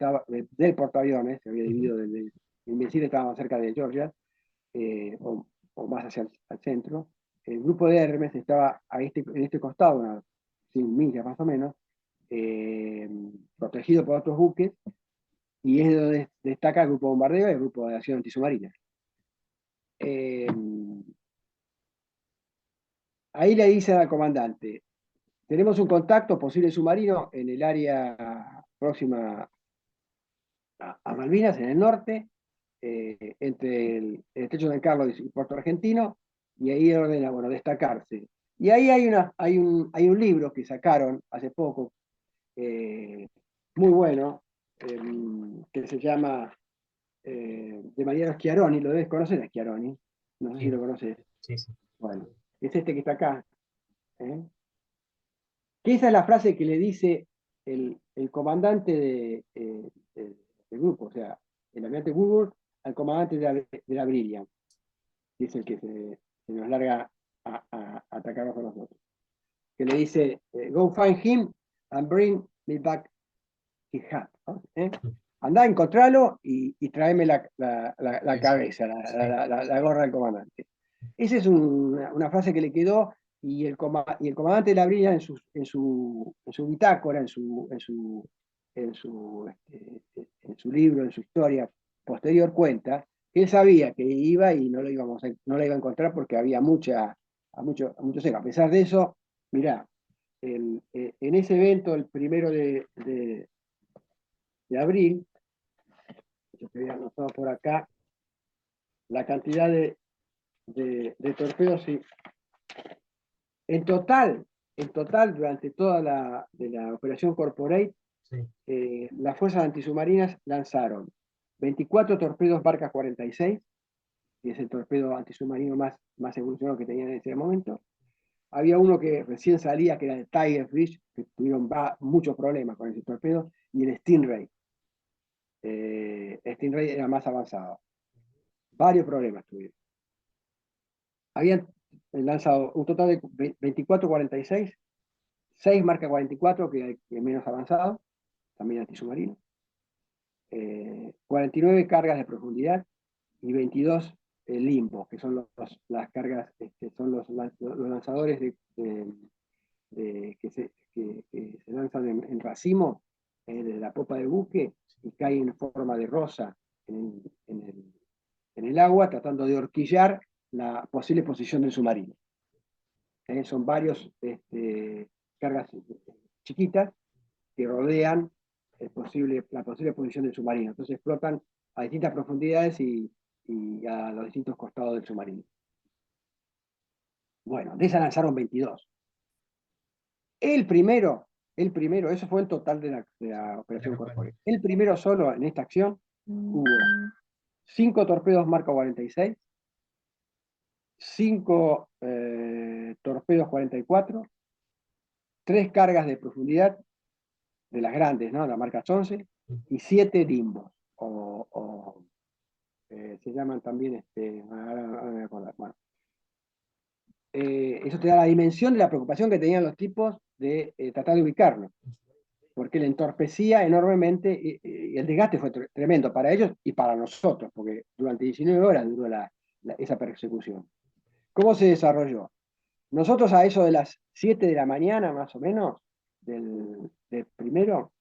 del portaaviones, se había dividido del Invencible, estaba más cerca de Georgia, o más hacia el centro. El grupo de Hermes estaba en este costado, unas 100 millas más o menos, protegido por otros buques, y es donde destaca el grupo de bombardeo y el grupo de acción antisubmarina. Ahí le dicen al comandante, tenemos un contacto posible submarino en el área próxima a Malvinas, en el norte, entre el estrecho de San Carlos y Puerto Argentino, y ahí ordena, bueno, destacarse. Y ahí hay un libro que sacaron hace poco, muy bueno, que se llama de Mariano Schiaroni, lo debes conocer a Schiaroni, no sé si Sí, lo conoces. sí, sí. Bueno, es este que está acá. Que esa es la frase que le dice el comandante del grupo, o sea, el almirante Woodward al comandante de la Brilliant, que es el que se nos larga a atacarnos a nosotros. Que le dice, go find him and bring me back his hat. ¿No? Andá, encontralo y tráeme la cabeza, la gorra del comandante. Esa es una frase que le quedó y el comandante de la Brilla en su bitácora, en su libro, en su historia posterior cuenta, que él sabía que iba y no no la iba a encontrar porque había mucho seco. A pesar de eso, mirá, en ese evento, el 1 de abril, yo te había anotado por acá, la cantidad de torpedos y en total, durante toda la operación Corporate, Sí. las fuerzas antisubmarinas lanzaron 24 torpedos Barca 46, que es el torpedo antisubmarino más evolucionado que tenían en ese momento. Había uno que recién salía, que era el Tiger Fish, que tuvieron muchos problemas con ese torpedo, y el Stingray. El Stingray era más avanzado. Varios problemas tuvieron. Habían lanzado un total de 24-46, 6 marca 44, que es menos avanzado, también antisubmarino, 49 cargas de profundidad y 22 limbo, que son las cargas, son los lanzadores que se lanzan en racimo desde la popa del buque y caen en forma de rosa en el agua, tratando de horquillar la posible posición del submarino. Son varios cargas chiquitas que rodean la posible posición del submarino. Entonces explotan a distintas profundidades y a los distintos costados del submarino. Bueno, de esa lanzaron 22. El primero, eso fue el total de la operación Corporate. El primero solo en esta acción hubo 5 torpedos marca 46, 5 torpedos 44, 3 cargas de profundidad, de las grandes, ¿no? La marca 11, y 7 dimbos, se llaman también, ahora me voy a acordar. Bueno, eso te da la dimensión de la preocupación que tenían los tipos de tratar de ubicarlo, porque le entorpecía enormemente y el desgaste fue tremendo para ellos y para nosotros, porque durante 19 horas duró esa persecución. ¿Cómo se desarrolló? Nosotros a eso de las 7 de la mañana, más o menos, del 1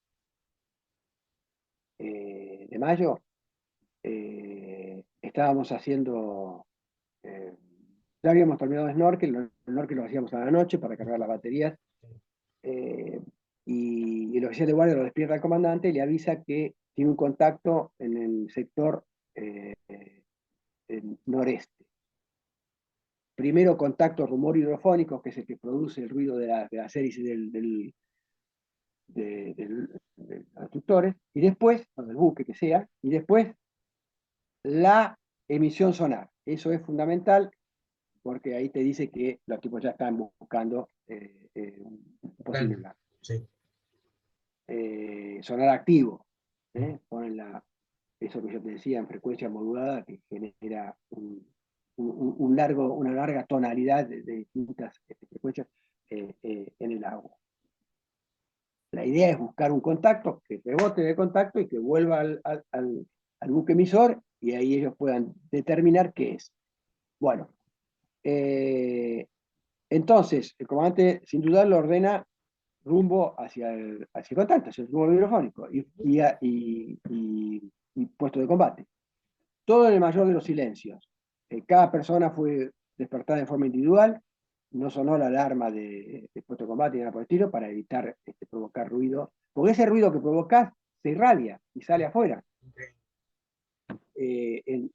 de mayo, estábamos haciendo, ya habíamos terminado snorkel, el snorkel lo hacíamos a la noche para cargar las baterías, y el oficial de guardia lo despierta al comandante y le avisa que tiene un contacto en el sector noreste. Primero contacto rumor hidrofónico, que es el que produce el ruido de las hélices de los destructores, y después, o del buque que sea, y después la emisión sonar. Eso es fundamental porque ahí te dice que los tipos ya están buscando un posible blanco. Sí. Sonar activo. Ponen eso que yo te decía en frecuencia modulada, que genera una larga tonalidad de distintas frecuencias en el agua. La idea es buscar un contacto, que rebote de contacto y que vuelva al buque emisor, y ahí ellos puedan determinar qué es. Bueno, entonces el comandante sin dudar lo ordena rumbo hacia el contacto, hacia el rumbo hidrofónico y puesto de combate. Todo en el mayor de los silencios. Cada persona fue despertada en forma individual, no sonó la alarma de puesto de combate ni nada por el estilo para evitar provocar ruido, porque ese ruido que provocas se irradia y sale afuera.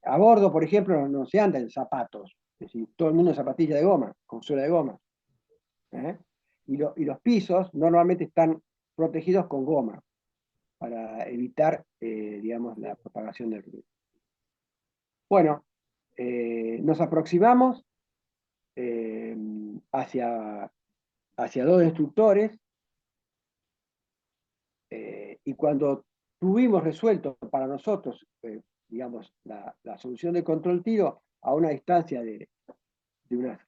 A bordo, por ejemplo, no se anda en zapatos, es decir, todo el mundo en zapatilla de goma, con suela de goma. Y los pisos normalmente están protegidos con goma para evitar, digamos, la propagación del ruido. Bueno, nos aproximamos hacia 2 destructores, y cuando tuvimos resuelto para nosotros, digamos, la solución de control tiro a una distancia de unas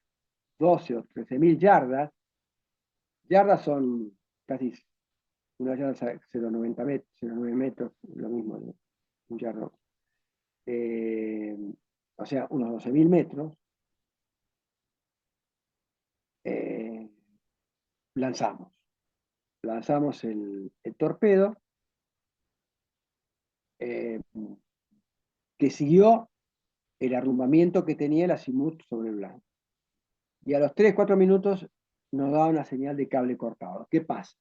12 o 13.000 yardas, yardas son casi una yarda 0,90 metros, 0,9 metros, lo mismo de un yardo, o sea, unos 12.000 metros, lanzamos el torpedo, que siguió el arrumbamiento que tenía el azimut sobre el blanco. Y a los 3-4 minutos nos daba una señal de cable cortado. ¿Qué pasa?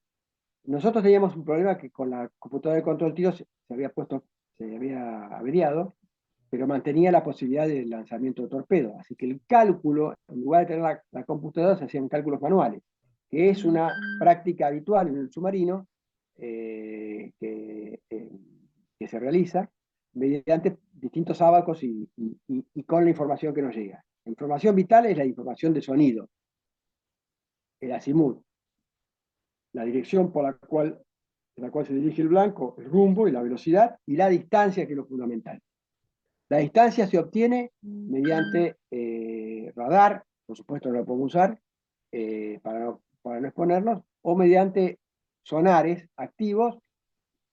Nosotros teníamos un problema que con la computadora de control tiro se había averiado, pero mantenía la posibilidad de lanzamiento de torpedo. Así que el cálculo, en lugar de tener la computadora, se hacían cálculos manuales, que es una práctica habitual en el submarino que se realiza mediante distintos ábacos y con la información que nos llega. La información vital es la información de sonido, el azimut, la dirección por la cual se dirige el blanco, el rumbo y la velocidad, y la distancia, que es lo fundamental. La distancia se obtiene mediante radar, por supuesto no lo podemos usar para no exponernos, o mediante sonares activos,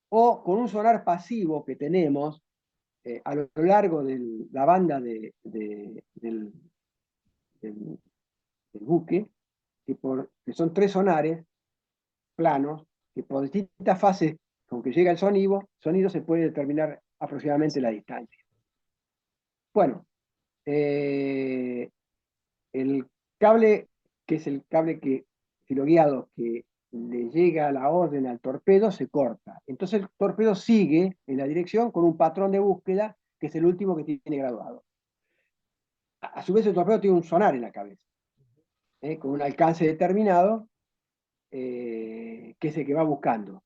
o con un sonar pasivo que tenemos a lo largo de la banda del buque, que son 3 sonares planos, que por distintas fases con que llega el sonido se puede determinar aproximadamente la distancia. Bueno, el cable, que es el cable filoguiado que le llega la orden al torpedo, se corta. Entonces el torpedo sigue en la dirección con un patrón de búsqueda, que es el último que tiene graduado. A su vez el torpedo tiene un sonar en la cabeza, con un alcance determinado, que es el que va buscando.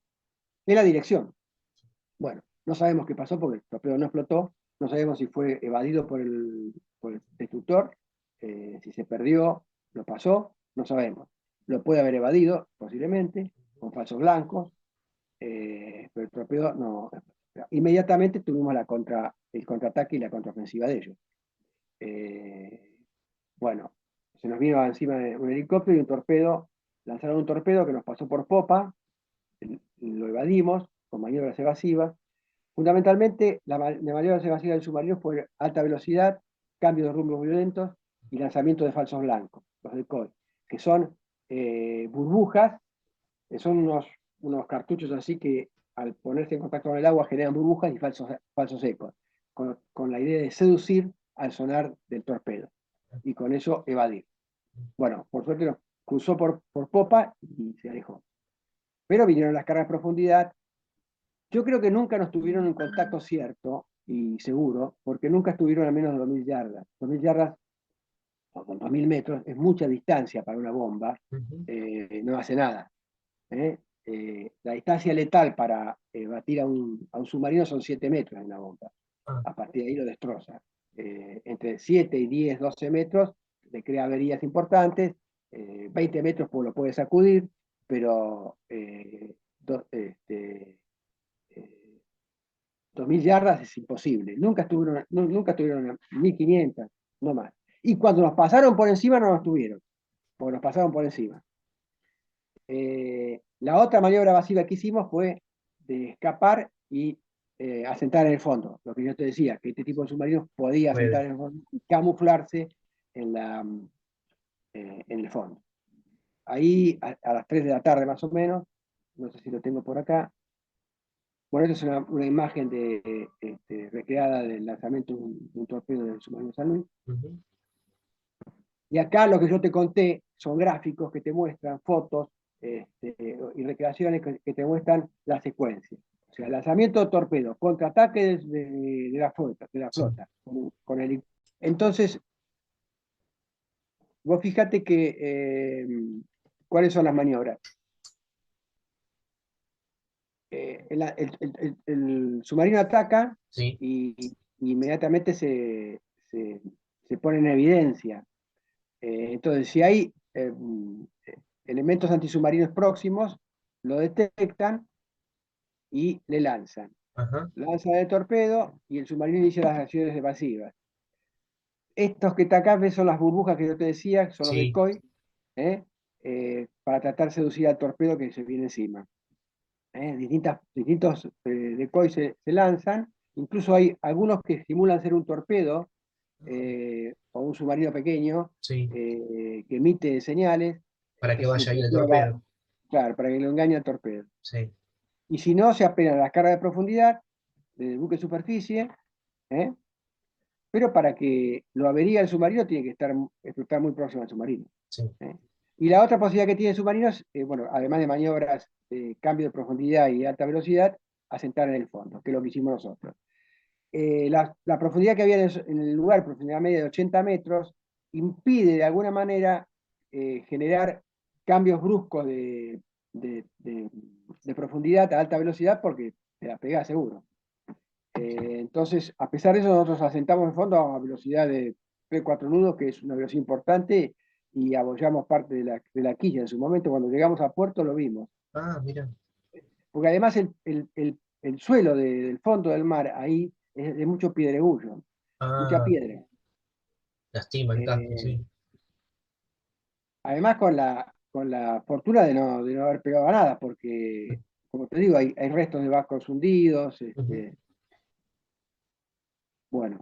Es la dirección. Bueno, no sabemos qué pasó porque el torpedo no explotó, no sabemos si fue evadido por el destructor, Si se perdió, lo pasó, no sabemos. Lo puede haber evadido, posiblemente, con falsos blancos, pero el torpedo no. Inmediatamente tuvimos el contraataque y la contraofensiva de ellos. Bueno, se nos vino encima de un helicóptero y un torpedo, lanzaron un torpedo que nos pasó por popa, lo evadimos con maniobras evasivas. Fundamentalmente, la maniobra evasiva del submarino fue alta velocidad, cambio de rumbos violentos y lanzamiento de falsos blancos, los decoy, que son burbujas, que son unos cartuchos así que al ponerse en contacto con el agua generan burbujas y falsos ecos, con la idea de seducir al sonar del torpedo y con eso evadir. Bueno, por suerte nos cruzó por popa y se alejó. Pero vinieron las cargas de profundidad. Yo creo que nunca nos tuvieron en contacto cierto y seguro, porque nunca estuvieron a menos de 2.000 yardas. 2.000 yardas, o con 2.000 metros, es mucha distancia para una bomba, no hace nada. La distancia letal para batir a un submarino son 7 metros en una bomba. Ah, A partir de ahí lo destroza. Entre 7 y 10, 12 metros le crea averías importantes, 20 metros pues lo puede sacudir, pero 2.000 yardas es imposible. Nunca estuvieron 1.500, no más. Y cuando nos pasaron por encima no nos tuvieron, porque nos pasaron por encima. La otra maniobra evasiva que hicimos fue de escapar y asentar en el fondo. Lo que yo te decía, que este tipo de submarinos podía asentar en el fondo y camuflarse en el fondo. Ahí, a las 3 de la tarde más o menos, no sé si lo tengo por acá. Bueno, esta es una imagen recreada del lanzamiento de un torpedo del submarino San Luis. Y acá lo que yo te conté son gráficos que te muestran fotos y recreaciones que te muestran la secuencia. O sea, lanzamiento de torpedos, contraataque de la flota, sí. Entonces, vos fíjate que cuáles son las maniobras. El submarino ataca Sí. y inmediatamente se pone en evidencia. Entonces, si hay elementos antisubmarinos próximos, lo detectan y le lanzan. Ajá. Lanzan el torpedo y el submarino inicia las acciones evasivas. Estos que acá ves son las burbujas que yo te decía, son los Sí. decoy, para tratar de seducir al torpedo que se viene encima. Distintos decoy se lanzan, incluso hay algunos que simulan ser un torpedo o un submarino pequeño Sí. que emite señales. Para que Entonces el vaya ahí el torpedo va, torpedo. claro, para que lo engañe al torpedo. Sí. Y si no, se apelan las cargas de profundidad del buque de superficie, ¿eh? Pero para que lo avería el submarino tiene que estar muy próximo al submarino. Sí. ¿Eh? Y la otra posibilidad que tiene el submarino es, bueno, además de maniobras de cambio de profundidad y alta velocidad, asentar en el fondo, que es lo que hicimos nosotros. La profundidad que había en el lugar, profundidad media de 80 metros, impide de alguna manera generar cambios bruscos de profundidad a alta velocidad porque te la pegás seguro. Entonces, a pesar de eso, nosotros asentamos en fondo a velocidad de 3-4 nudos, que es una velocidad importante, y abollamos parte de la quilla. En su momento, cuando llegamos a puerto, lo vimos. Ah, mira. Porque además el suelo del fondo del mar ahí es de mucho piedregullo, mucha Ah, piedra. lastima el casco, Eh, sí. Además con la fortuna de no haber pegado a nada, porque, como te digo, hay restos de barcos hundidos. Bueno,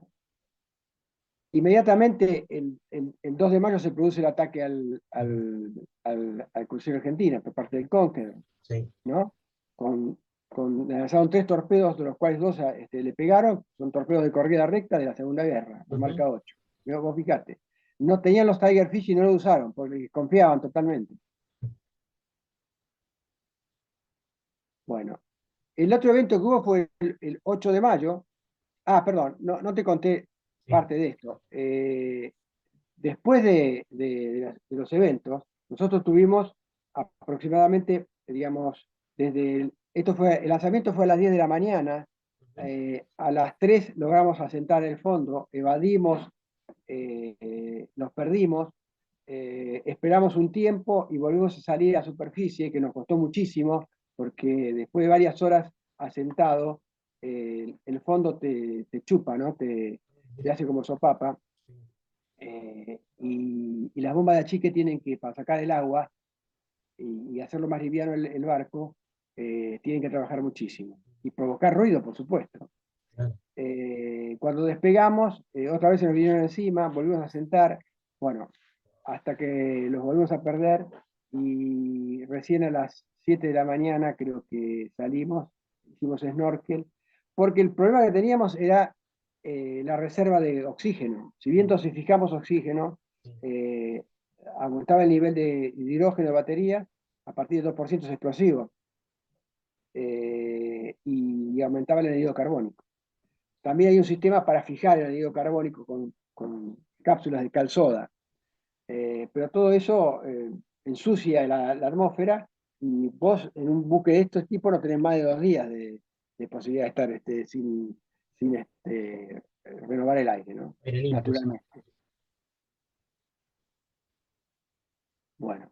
inmediatamente el 2 de mayo se produce el ataque al crucero Argentina por parte del Conqueror, Sí. ¿no? Le lanzaron 3 torpedos, de los cuales 2 le pegaron, son torpedos de corrida recta de la Segunda Guerra, los marca 8. Pero vos fijate, no tenían los Tigerfish y no lo usaron, porque confiaban totalmente. Bueno, el otro evento que hubo fue el 8 de mayo. Ah, perdón, no te conté Sí. parte de esto. Después de los eventos, nosotros tuvimos aproximadamente, digamos, el lanzamiento fue a las 10 de la mañana, a las 3 logramos asentar el fondo, evadimos nos perdimos, esperamos un tiempo y volvimos a salir a superficie, que nos costó muchísimo, porque después de varias horas asentado, el fondo te chupa, ¿no? Te hace como sopapa, y las bombas de achique tienen que, para sacar el agua y hacerlo más liviano el barco, tienen que trabajar muchísimo. Y provocar ruido, por supuesto. Claro. Cuando despegamos, otra vez se nos vinieron encima, volvimos a sentar, bueno, hasta que los volvimos a perder y recién a las 7 de la mañana creo que salimos, hicimos snorkel, porque el problema que teníamos era la reserva de oxígeno. Si bien dosificamos oxígeno, eh, aumentaba el nivel de hidrógeno de batería, a partir del 2% es explosivo, y aumentaba el anhídrido carbónico. También hay un sistema para fijar el anhídrido carbónico con cápsulas de cal soda. Pero todo eso ensucia la atmósfera y vos en un buque de estos tipos no tenés más de 2 días de posibilidad de estar sin renovar el aire, ¿no? Aire limpio, sí. Naturalmente. Bueno,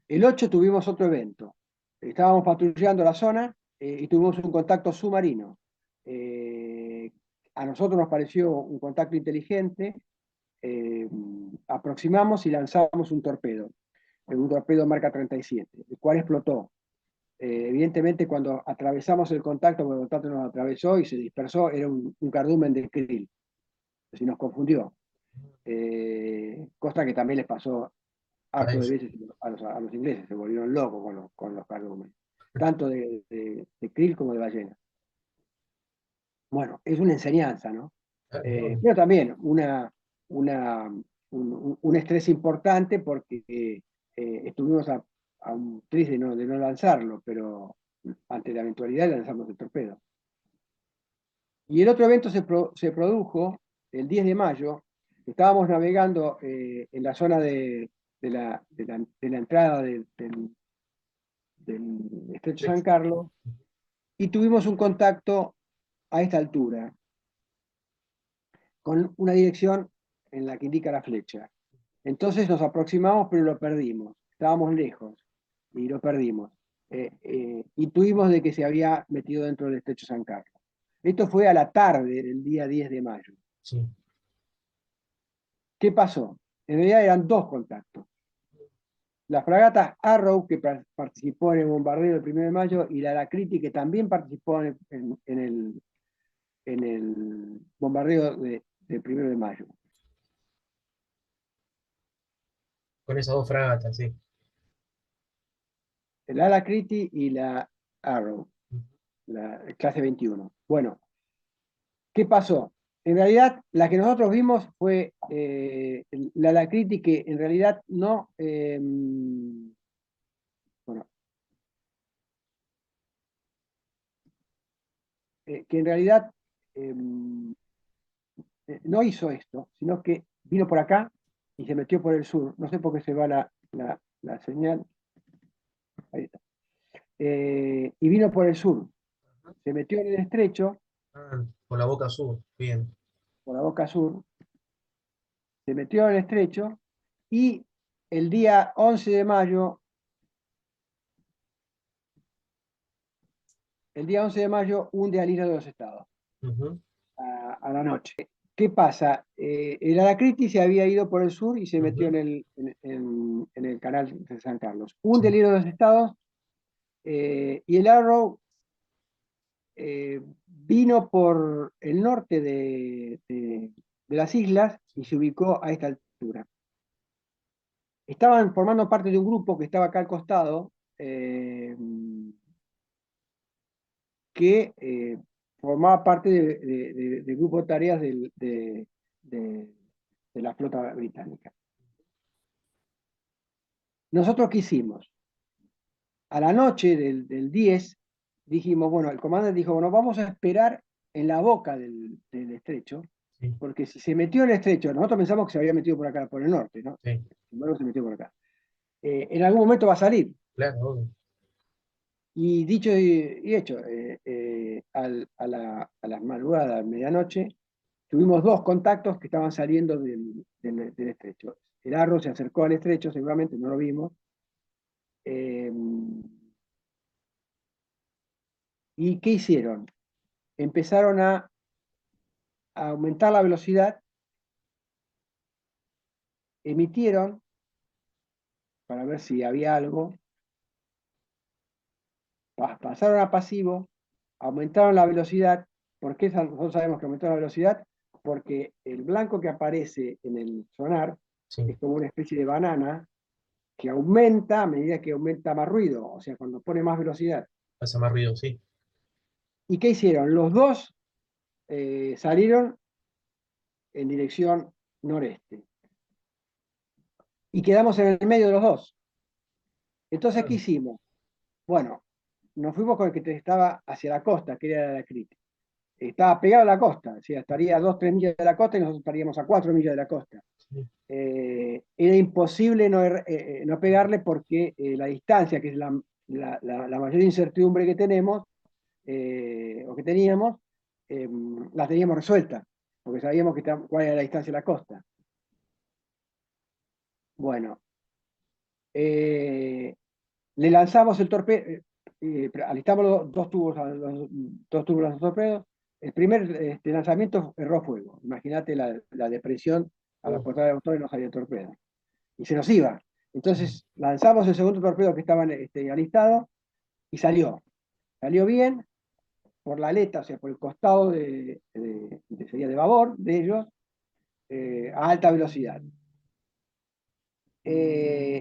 el 8 tuvimos otro evento. Estábamos patrullando la zona y tuvimos un contacto submarino. A nosotros nos pareció un contacto inteligente. Aproximamos y lanzamos un torpedo marca 37, el cual explotó. Evidentemente, cuando atravesamos el contacto, porque el contacto nos atravesó y se dispersó, era un cardumen de krill, así nos confundió. Cosa que también les pasó A harto de ellos. veces a los ingleses, se volvieron locos con los cardúmenes, tanto de krill como de ballena. Bueno, es una enseñanza, ¿no? Claro, obvio. Pero también una, un estrés importante porque estuvimos a un tris de no lanzarlo, pero ante la eventualidad lanzamos el torpedo. Y el otro evento se produjo el 10 de mayo. Estábamos navegando en la zona de la entrada del Estrecho San Carlos y tuvimos un contacto a esta altura, con una dirección en la que indica la flecha. Entonces nos aproximamos, pero lo perdimos. Estábamos lejos y lo perdimos. Intuimos de que se había metido dentro del estrecho San Carlos. Esto fue a la tarde del día 10 de mayo. Sí. ¿Qué pasó? En realidad eran 2 contactos. La fragata Arrow, que participó en el bombardeo del 1 de mayo, y la Alacrity, que también participó en el bombardeo del 1 de mayo. Con esas dos fragatas, sí. El Alacrity y la Arrow, la clase 21. Bueno, ¿qué pasó? En realidad, la que nosotros vimos fue la Alacrity, que en realidad no, bueno, que en realidad eh, no hizo esto, sino que vino por acá y se metió por el sur. No sé por qué se va la señal. Ahí está. Y vino por el sur. Se metió en el estrecho, Ah, con la boca sur, bien. por la boca sur, se metió en el estrecho y el día 11 de mayo, hunde al Hilo de los Estados Ujú. a la noche. ¿Qué pasa? El Alacrity se había ido por el sur y se metió Ujú. en el canal de San Carlos. Hunde Sí. el Hilo de los Estados y el Arrow vino por el norte de las islas y se ubicó a esta altura. Estaban formando parte de un grupo que estaba acá al costado, que formaba parte del grupo de tareas de la flota británica. ¿Nosotros qué hicimos? A la noche del 10 dijimos, bueno, el comandante dijo, bueno, vamos a esperar en la boca del estrecho, Sí, porque si se metió en el estrecho, nosotros pensamos que se había metido por acá, por el norte, ¿no? sí, Sin embargo, se metió por acá. En algún momento va a salir. claro, obvio. Y dicho y hecho, a las madrugadas, medianoche, tuvimos dos contactos que estaban saliendo del estrecho. El Arrow se acercó al estrecho, seguramente no lo vimos. ¿Y qué hicieron? Empezaron a aumentar la velocidad, emitieron para ver si había algo, pasaron a pasivo, aumentaron la velocidad. ¿Por qué nosotros sabemos que aumentaron la velocidad? Porque el blanco que aparece en el sonar Sí, es como una especie de banana que aumenta a medida que aumenta más ruido, o sea, cuando pone más velocidad. hace más ruido, sí. ¿Y qué hicieron? Los dos salieron en dirección noreste y quedamos en el medio de los dos. Entonces, ¿qué Claro. hicimos? Bueno, nos fuimos con el que estaba hacia la costa, que era la crítica. Estaba pegado a la costa, o sea, estaría a 2, 3 millas de la costa y nosotros estaríamos a 4 millas de la costa. Sí, Era imposible no pegarle porque la distancia, que es la mayor incertidumbre que tenemos, o que teníamos, la teníamos resuelta, porque sabíamos cuál era la distancia de la costa. Bueno, le lanzamos el torpedo, alistamos los dos tubos, dos tubos de los torpedos. El primer lanzamiento erró fuego. Imagínate la depresión a la uf, portada de motor y no salía el torpedo. Y se nos iba. Entonces lanzamos el segundo torpedo que estaba alistado y salió. Salió bien por la aleta, o sea, por el costado sería de babor de ellos, a alta velocidad.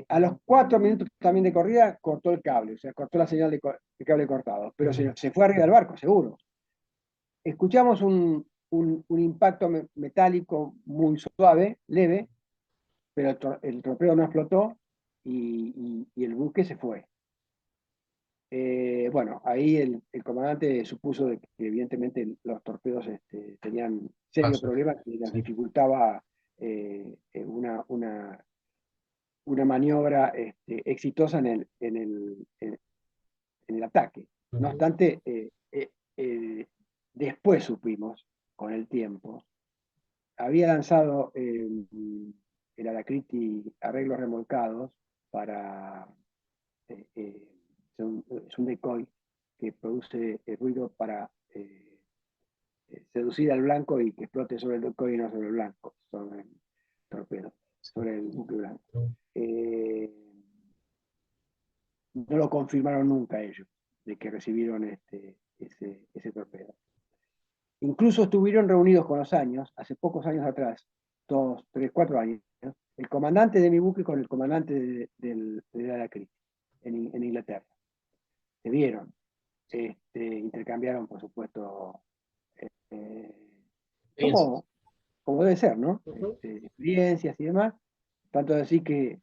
A los 4 minutos también de corrida cortó el cable, o sea, cortó la señal de cable cortado, pero se fue arriba del barco, seguro. Escuchamos un impacto metálico muy suave, leve, pero el torpedo no explotó y el buque se fue. Bueno, ahí el comandante supuso de que evidentemente los torpedos tenían serios paso. problemas y les Sí. dificultaba una maniobra exitosa en el ataque. No Ujú. obstante, después supimos, con el tiempo, había lanzado el Alacrity arreglos remolcados para es un decoy que produce ruido para seducir al blanco y que explote sobre el decoy y no sobre el blanco, sobre el torpedo, Sí. sobre el buque blanco. Mm. Eh, no lo confirmaron nunca ellos, de que recibieron ese torpedo. Incluso estuvieron reunidos con los años, hace pocos años atrás, 2, 3, 4 años, el comandante de mi buque con el comandante del Alacrity en Inglaterra. Se vieron, intercambiaron, por supuesto, eh, Experiencias. como, como debe ser, ¿no? Ujú. Experiencias y demás. Tanto así que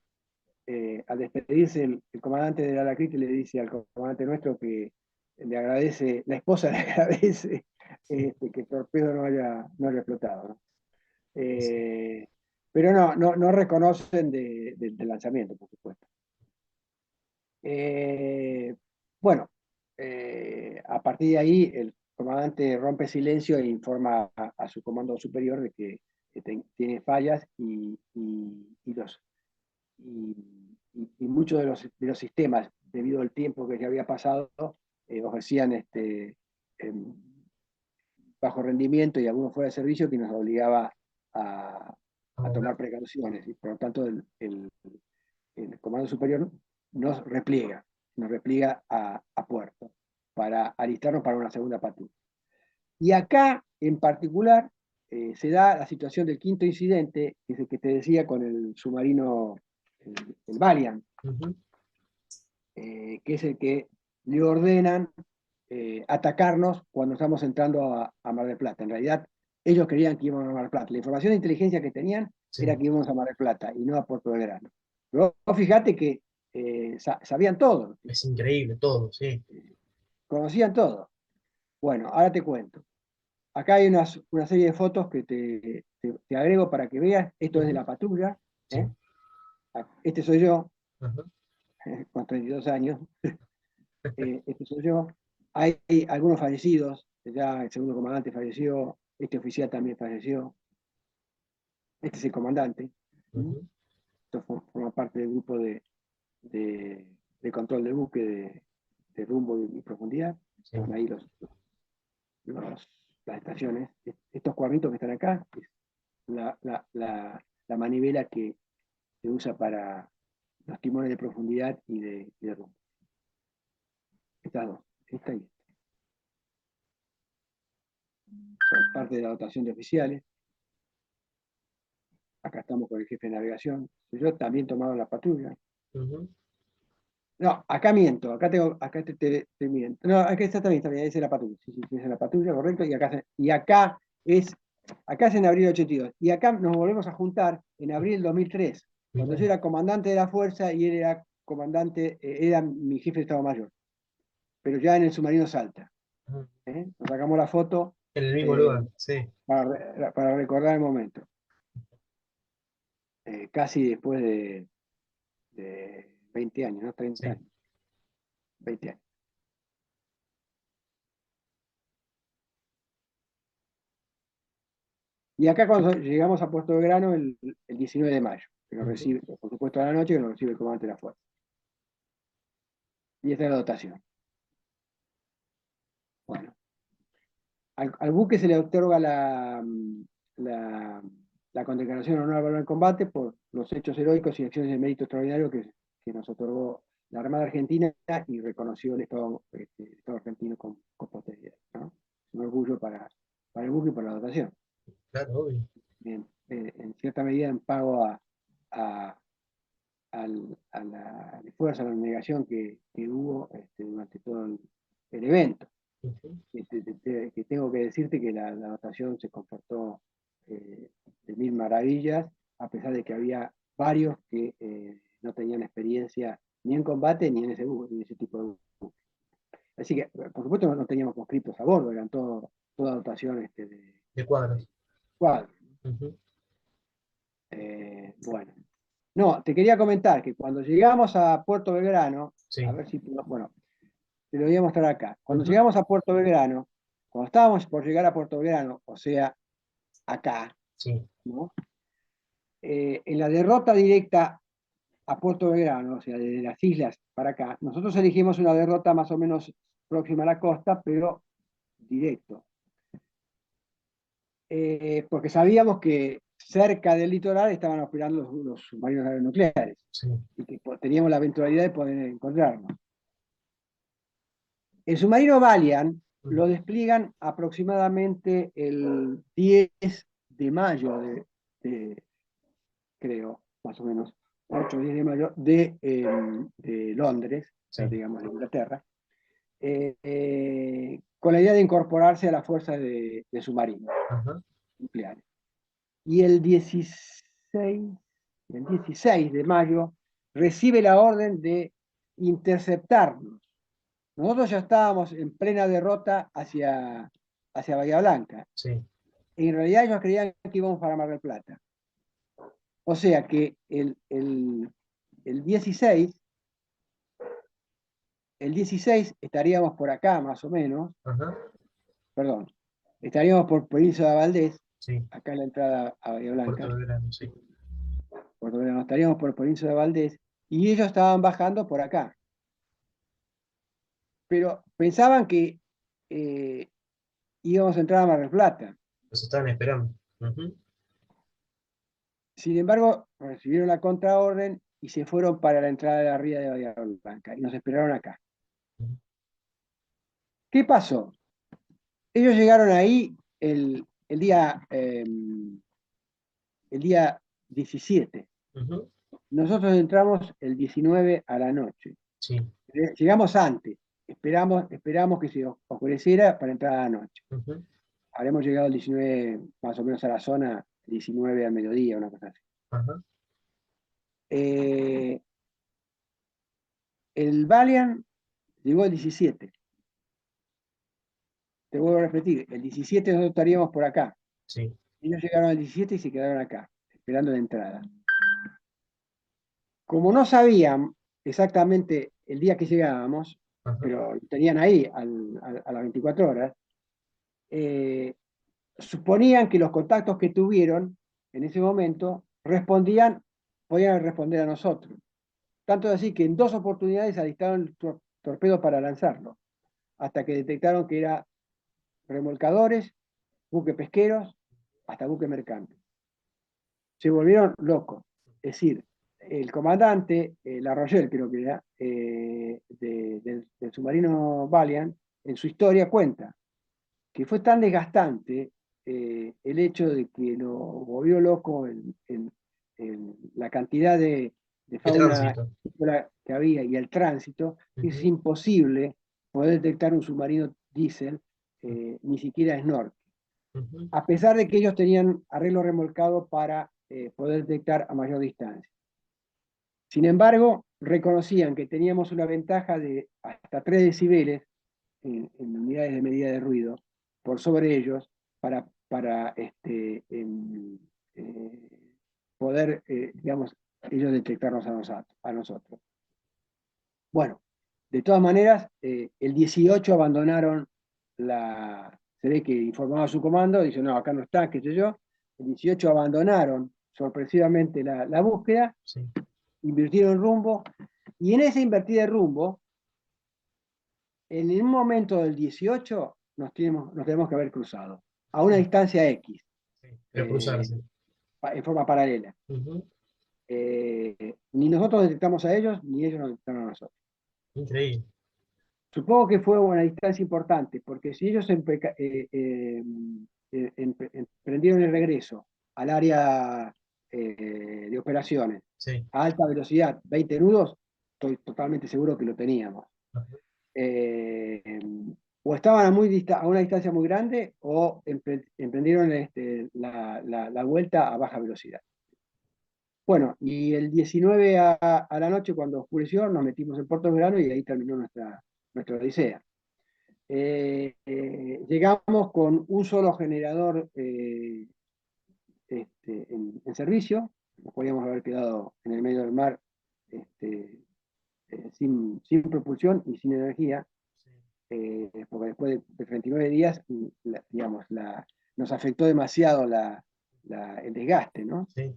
al despedirse el comandante del Alacrity le dice al comandante nuestro que le agradece, la esposa le agradece que el torpedo no haya explotado, ¿no? Sí. Pero no reconocen del lanzamiento, por supuesto. Bueno, a partir de ahí el comandante rompe silencio e informa a su comando superior de que tiene fallas y, y muchos de los sistemas, debido al tiempo que ya había pasado, ofrecían em, bajo rendimiento y algunos fuera de servicio que nos obligaba a, A a tomar mover. precauciones y por lo tanto el comando superior nos repliega a puerto para alistarnos para una segunda patrulla. Y acá, en particular, se da la situación del quinto incidente, que es el que te decía con el submarino, el Valiant, Ujú. que es el que le ordenan atacarnos cuando estamos entrando a Mar del Plata. En realidad, ellos creían que íbamos a Mar del Plata. La información de inteligencia que tenían era Sí, que íbamos a Mar del Plata y no a Puerto Belgrano. Pero fíjate que sabían todo, es increíble todo, sí. conocían todo. Bueno, ahora te cuento. Acá hay una serie de fotos que te agrego para que veas. Esto es de Ujú. la patrulla. Sí. Este soy yo, Ajá. con 32 años. Este soy yo. Hay algunos fallecidos. Ya el segundo comandante falleció. Este oficial también falleció. Este es el comandante. Ujú. Esto forma parte del grupo de control de buque de rumbo y profundidad. Sí. Están ahí las estaciones. Estos cuadritos que están acá es la manivela que se usa para los timones de profundidad y de rumbo. Estas dos, esta y esta. Son parte de la dotación de oficiales. Acá estamos con el jefe de navegación. Yo también tomaba la patrulla. Ujú. No, acá miento, acá te miento. No, acá está también, esa es la patrulla. Sí, sí, sí, esa es la patrulla, correcto. Acá es en abril 82. Y acá nos volvemos a juntar en abril del 2003, cuando Mirá. yo era comandante de la fuerza y él era comandante, era mi jefe de Estado Mayor, pero ya en el submarino Salta. Ujú. Nos sacamos la foto En el mismo eh, lugar, sí. para recordar el momento. Casi después de 20 años, ¿no? 30 Sí. años, 20 años. Y acá cuando llegamos a Puerto Belgrano el 19 de mayo, que nos Ujú. recibe, por supuesto a la noche, que nos recibe el comandante de la fuerza. Y esta es la dotación. Bueno, al buque se le otorga la, la condecoración honor al valor en combate por los hechos heroicos y acciones de mérito extraordinario que nos otorgó la Armada Argentina y reconoció el Estado argentino con posterioridad, ¿no? Un orgullo para el buque y para la dotación. Claro, obvio. Bien, en cierta medida en pago a, al esfuerzo, a la negación que hubo durante todo el evento. Ujú. Que tengo que decirte que la dotación se comportó de mil maravillas, a pesar de que había varios que no tenían experiencia ni en combate ni en ese tipo de buque. Así que, por supuesto, no teníamos conscriptos a bordo, eran toda dotación de De cuadros. cuadros. Ujú. Bueno, no, te quería comentar que cuando llegamos a Puerto Belgrano, a Sí. ver si, bueno, te lo voy a mostrar acá. Cuando Ujú. llegamos a Puerto Belgrano, cuando estábamos por llegar a Puerto Belgrano, o sea, acá, Sí. ¿no? En la derrota directa a Puerto Belgrano, o sea, desde las islas para acá, nosotros elegimos una derrota más o menos próxima a la costa, pero directo. Porque sabíamos que cerca del litoral estaban operando los submarinos nucleares Sí. y que teníamos la eventualidad de poder encontrarnos. El submarino Valiant lo Ujú. despliegan aproximadamente el 10 de mayo creo, más o menos, 8 o 10 de mayo, de Londres, o sea, Sí. digamos, de Inglaterra, con la idea de incorporarse a las fuerzas de submarinos Ajá. nucleares. Y el 16 de mayo recibe la orden de interceptarnos. Nosotros ya estábamos en plena derrota hacia Bahía Blanca. Sí. En realidad ellos creían que íbamos para Mar del Plata. O sea que el 16, el 16 estaríamos por acá más o menos, Ajá. perdón, estaríamos por Península de Valdés, Sí. acá en la entrada a Bahía Puerto Blanca, Belgrano, sí. estaríamos por Península de Valdés, y ellos estaban bajando por acá. Pero pensaban que eh, íbamos a entrar a Mar del Plata. Los estaban esperando. Ujú. Sin embargo, recibieron la contraorden y se fueron para la entrada de la ría de Bahía Blanca y nos esperaron acá. Ujú. ¿Qué pasó? Ellos llegaron ahí el día 17. Ujú. Nosotros entramos el 19 a la noche. Sí. Llegamos antes. Esperamos que se oscureciera para entrar a la noche. Ujú. Habremos llegado el 19 más o menos a la zona, 19 al mediodía, una cosa así. Ajá. Eh, el Valiant llegó el 17. Te vuelvo a repetir, el 17 nosotros estaríamos por acá. Sí. Ellos llegaron al 17 y se quedaron acá, esperando la entrada. Como no sabían exactamente el día que llegábamos, Ajá. pero tenían ahí a las 24 horas, suponían que los contactos que tuvieron en ese momento podían responder a nosotros. Tanto es así que en 2 oportunidades alistaron el torpedo para lanzarlo, hasta que detectaron que era remolcadores, buques pesqueros, hasta buques mercantes. Se volvieron locos. Es decir, el comandante, La Rochelle creo que era, del submarino Valiant, en su historia cuenta que fue tan desgastante el hecho de que lo volvió loco la cantidad de De fauna tránsito. que había y el tránsito, que es Ujú, imposible poder detectar un submarino diésel, ni siquiera snorkel. ujú. A pesar de que ellos tenían arreglo remolcado para poder detectar a mayor distancia. Sin embargo, reconocían que teníamos una ventaja de hasta 3 decibeles en unidades de medida de ruido por sobre ellos para poder, digamos, ellos detectarnos a nosotros. Bueno, de todas maneras, el 18 abandonaron se ve que informaba su comando, dice, no, acá no está, qué sé yo. El 18 abandonaron sorpresivamente la búsqueda, Sí. invirtieron rumbo, y en esa invertida de rumbo, en un momento del 18 nos tenemos que haber cruzado, a una distancia X, Sí. Pero eh, cruzarse. en forma paralela. Ujú. Ni nosotros detectamos a ellos, ni ellos nos detectaron a nosotros. Increíble. Supongo que fue una distancia importante, porque si ellos emprendieron el regreso al área de operaciones Sí. a alta velocidad, 20 nudos, estoy totalmente seguro que lo teníamos. Ajá. Eh, o estaban a una distancia muy grande o emprendieron la vuelta a baja velocidad. Bueno, y el 19 a la noche, cuando oscureció, nos metimos en Puerto Belgrano y ahí terminó nuestra odisea. Llegamos con un solo generador en servicio, nos podíamos haber quedado en el medio del mar sin propulsión y sin energía, Sí. porque después de 39 días, digamos, nos afectó demasiado el desgaste, ¿no? Sí.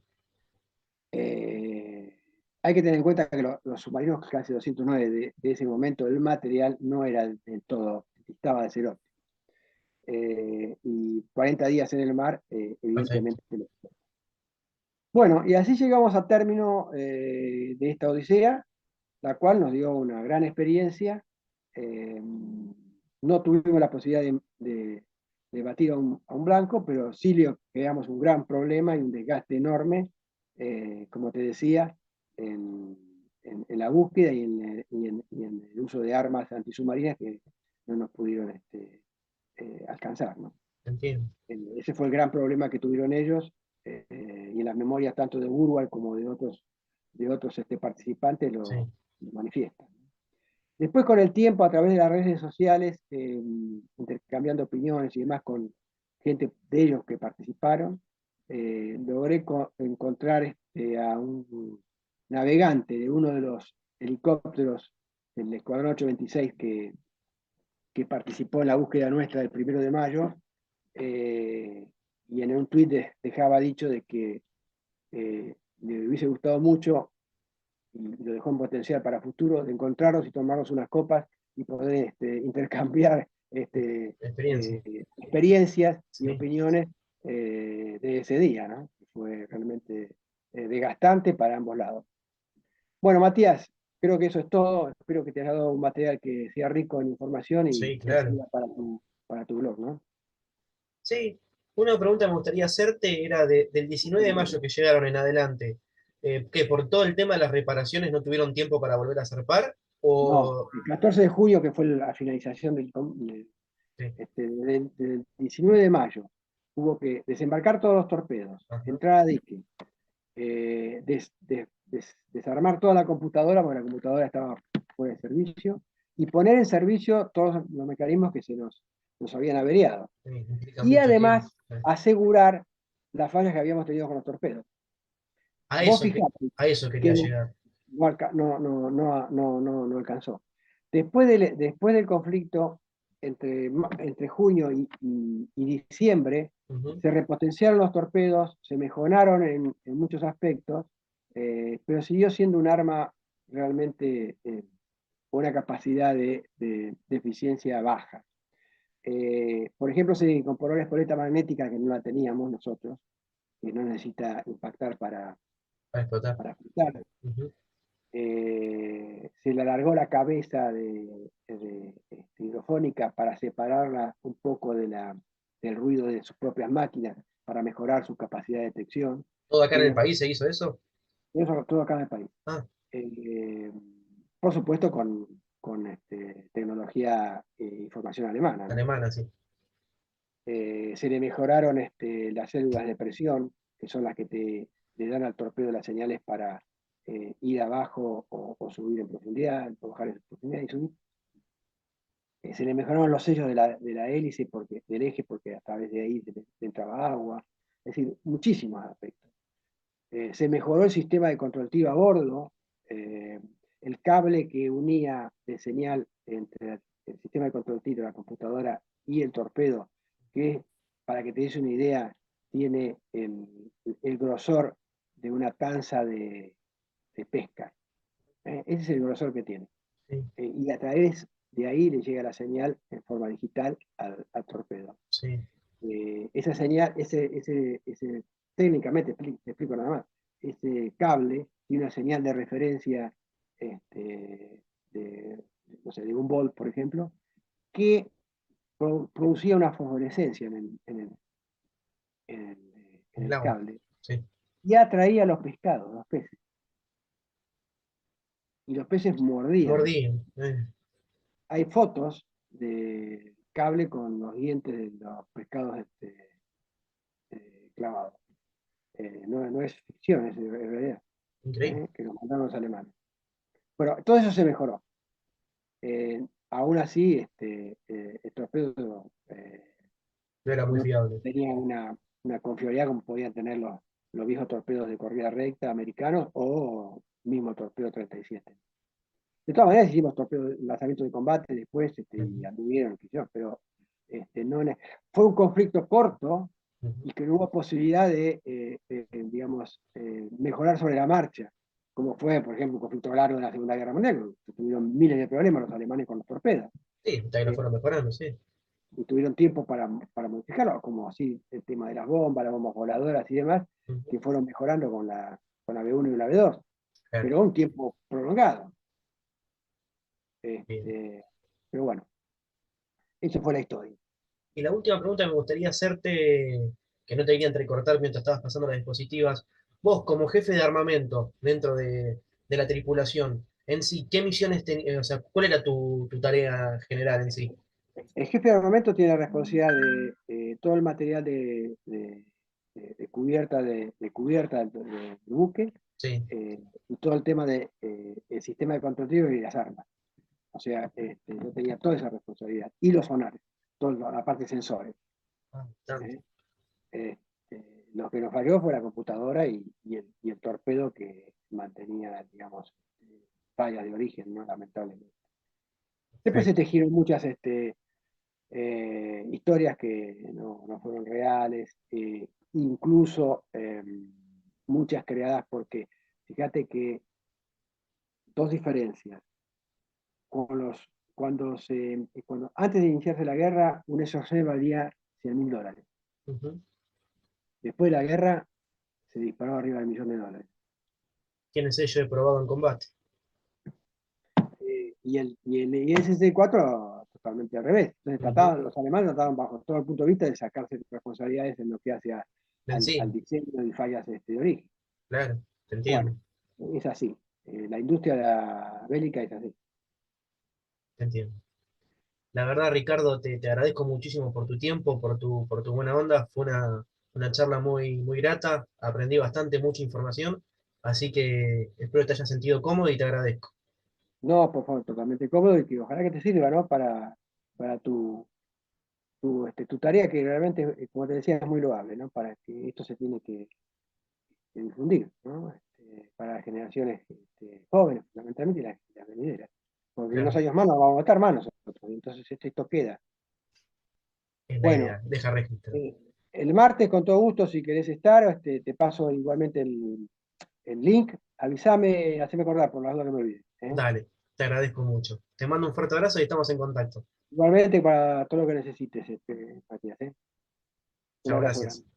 Eh, Hay que tener en cuenta que los submarinos casi 209 de ese momento, el material no era del todo, estaba de cero. Y 40 días en el mar, Perfecto. evidentemente. Bueno, y así llegamos al término de esta odisea, la cual nos dio una gran experiencia. Eh, no tuvimos la posibilidad de batir a un blanco, pero sí le creamos un gran problema y un desgaste enorme, como te decía, en, en la búsqueda y en el uso de armas antisubmarinas que no nos pudieron alcanzar, ¿no? Entiendo. Ese fue el gran problema que tuvieron ellos, y en las memorias tanto de Burwell como de otros participantes Sí. lo manifiestan. Después, con el tiempo, a través de las redes sociales, intercambiando opiniones y demás con gente de ellos que participaron, logré encontrar a un navegante de uno de los helicópteros del Escuadrón 826 que participó en la búsqueda nuestra del 1 de mayo, y en un tuit dejaba dicho de que le hubiese gustado mucho, y lo dejó en potencial para futuro, de encontrarnos y tomarnos unas copas y poder intercambiar Experiencia. experiencias y Sí. opiniones de ese día, ¿no? Fue realmente desgastante para ambos lados. Bueno, Matías, creo que eso es todo. Espero que te haya dado un material que sea rico en información y Sí, que claro. sirva para tu blog, ¿no? Sí, una pregunta que me gustaría hacerte era del 19 de mayo que llegaron en adelante, ¿que por todo el tema de las reparaciones no tuvieron tiempo para volver a zarpar? No, O... el 14 de junio, que fue la finalización Sí. del 19 de mayo, hubo que desembarcar todos los torpedos, Ajá. entrar a dique, desarmar toda la computadora, porque la computadora estaba fuera de servicio, y poner en servicio todos los mecanismos que nos habían averiado. Sí, implica Y mucho tiempo. además asegurar las fallas que habíamos tenido con los torpedos. A Vos eso, fijate a eso que quería llegar. no alcanzó. Después del conflicto entre junio y diciembre, Ujú. Se repotenciaron los torpedos, se mejoraron en muchos aspectos, pero siguió siendo un arma realmente con una capacidad de eficiencia baja. Por ejemplo, se incorporó la espoleta magnética que no la teníamos nosotros, que no necesita impactar Para explotar. para apuntar. Ujú. Se le alargó la cabeza hidrofónica para separarla un poco del ruido de sus propias máquinas, para mejorar su capacidad de detección. ¿Todo acá en el Tiene país se hizo eso? eso todo acá en el país. Ah, Eh, por supuesto con tecnología e información alemana, ¿no? alemana, sí. Se le mejoraron las células de presión, que son las que le dan al torpedo las señales para ir abajo o subir en profundidad, o bajar en profundidad y subir. Se le mejoraron los sellos de la hélice, del eje, porque a través de ahí entraba agua. Es decir, muchísimos aspectos. Se mejoró el sistema de control TIO a bordo. eh, el cable que unía de señal entre el sistema de control TIO, la computadora y el torpedo, que para que te des una idea, tiene el grosor de una tanza de pesca. Ese es el grosor que tiene. Sí, Y a través de ahí le llega la señal en forma digital al torpedo. sí. Esa señal, técnicamente, te explico nada más, ese cable tiene una señal de referencia de, no sé, de un volt, por ejemplo, que producía una fosforescencia en El el agua. cable Sí. y atraía a los pescados, los peces. Y los peces mordían eso. Mordí. Hay fotos de cable con los dientes de los pescados clavados. No es ficción, es realidad, Increíble. que nos mandaron los alemanes. Bueno, todo eso se mejoró. Aún así, el torpedo No era muy no fiable. tenía una confiabilidad como podían tener los viejos torpedos de corrida recta americanos o mismo torpedo 37. De todas maneras, hicimos torpedos, lanzamientos de combate después y Ujú, anduvieron, pero no, fue un conflicto corto ujú. y que no hubo posibilidad digamos, mejorar sobre la marcha, como fue, por ejemplo, un conflicto largo de la Segunda Guerra Mundial, que tuvieron miles de problemas los alemanes con los torpedos, Sí, hasta que lo eh, fueron mejorando, sí. y tuvieron tiempo para modificarlo, como así el tema de las bombas voladoras y demás, Ujú. que fueron mejorando con la B1 y la B2, Claro, pero un tiempo prolongado. bien. Este, pero bueno, esa fue la historia. Y la última pregunta que me gustaría hacerte, que no te quería entrecortar mientras estabas pasando las dispositivas, vos como jefe de armamento dentro de la tripulación, en sí, ¿qué misiones tenías? O sea, ¿cuál era tu tarea general en sí? El jefe de armamento tiene la responsabilidad de todo el material de cubierta, de cubierta del buque, Sí, y todo el tema del sistema de control y las armas. O sea, yo tenía toda esa responsabilidad. Y los sonares, toda la parte de sensores. ah, tanto. ¿eh? Lo que nos falló fue la computadora y el torpedo que mantenía, digamos, fallas de origen, ¿no? Lamentablemente. Después se Perfecto. tejieron muchas historias que no fueron reales, incluso muchas creadas porque, fíjate que dos diferencias. Con los, antes de iniciarse la guerra, un SOC valía $100.000. Ujú. Después de la guerra, se disparó arriba del $1.000.000. Tiene sello de probado en combate. Y el ISS-4 totalmente al revés. Entonces Ujú. los alemanes trataban bajo todo el punto de vista de sacarse responsabilidades en lo que hace al Encima, diseño y fallas de origen. claro, te Bueno, entiendo, es así. La industria bélica es así. te entiendo. La verdad, Ricardo, te agradezco muchísimo por tu tiempo, por tu buena onda. Fue una charla muy, muy grata. Aprendí bastante, mucha información. Así que espero que te hayas sentido cómodo y te agradezco. No, por favor, totalmente cómodo y que ojalá que te sirva, ¿no? Para tu tarea que realmente, como te decía, es muy loable, ¿no? Para que esto se tiene que difundir, ¿no? Para las generaciones jóvenes, fundamentalmente, y las venideras. Porque en unos Claro, años más nos vamos a estar más nosotros, y entonces esto queda. es la Bueno, idea. Deja registro. eh, el martes, con todo gusto, si querés estar, te paso igualmente el link. Avísame, haceme acordar por las dudas que me olvide. Dale, te agradezco mucho. Te mando un fuerte abrazo y estamos en contacto. Igualmente para todo lo que necesites, Matías. Un Chao, abrazo gracias. grande.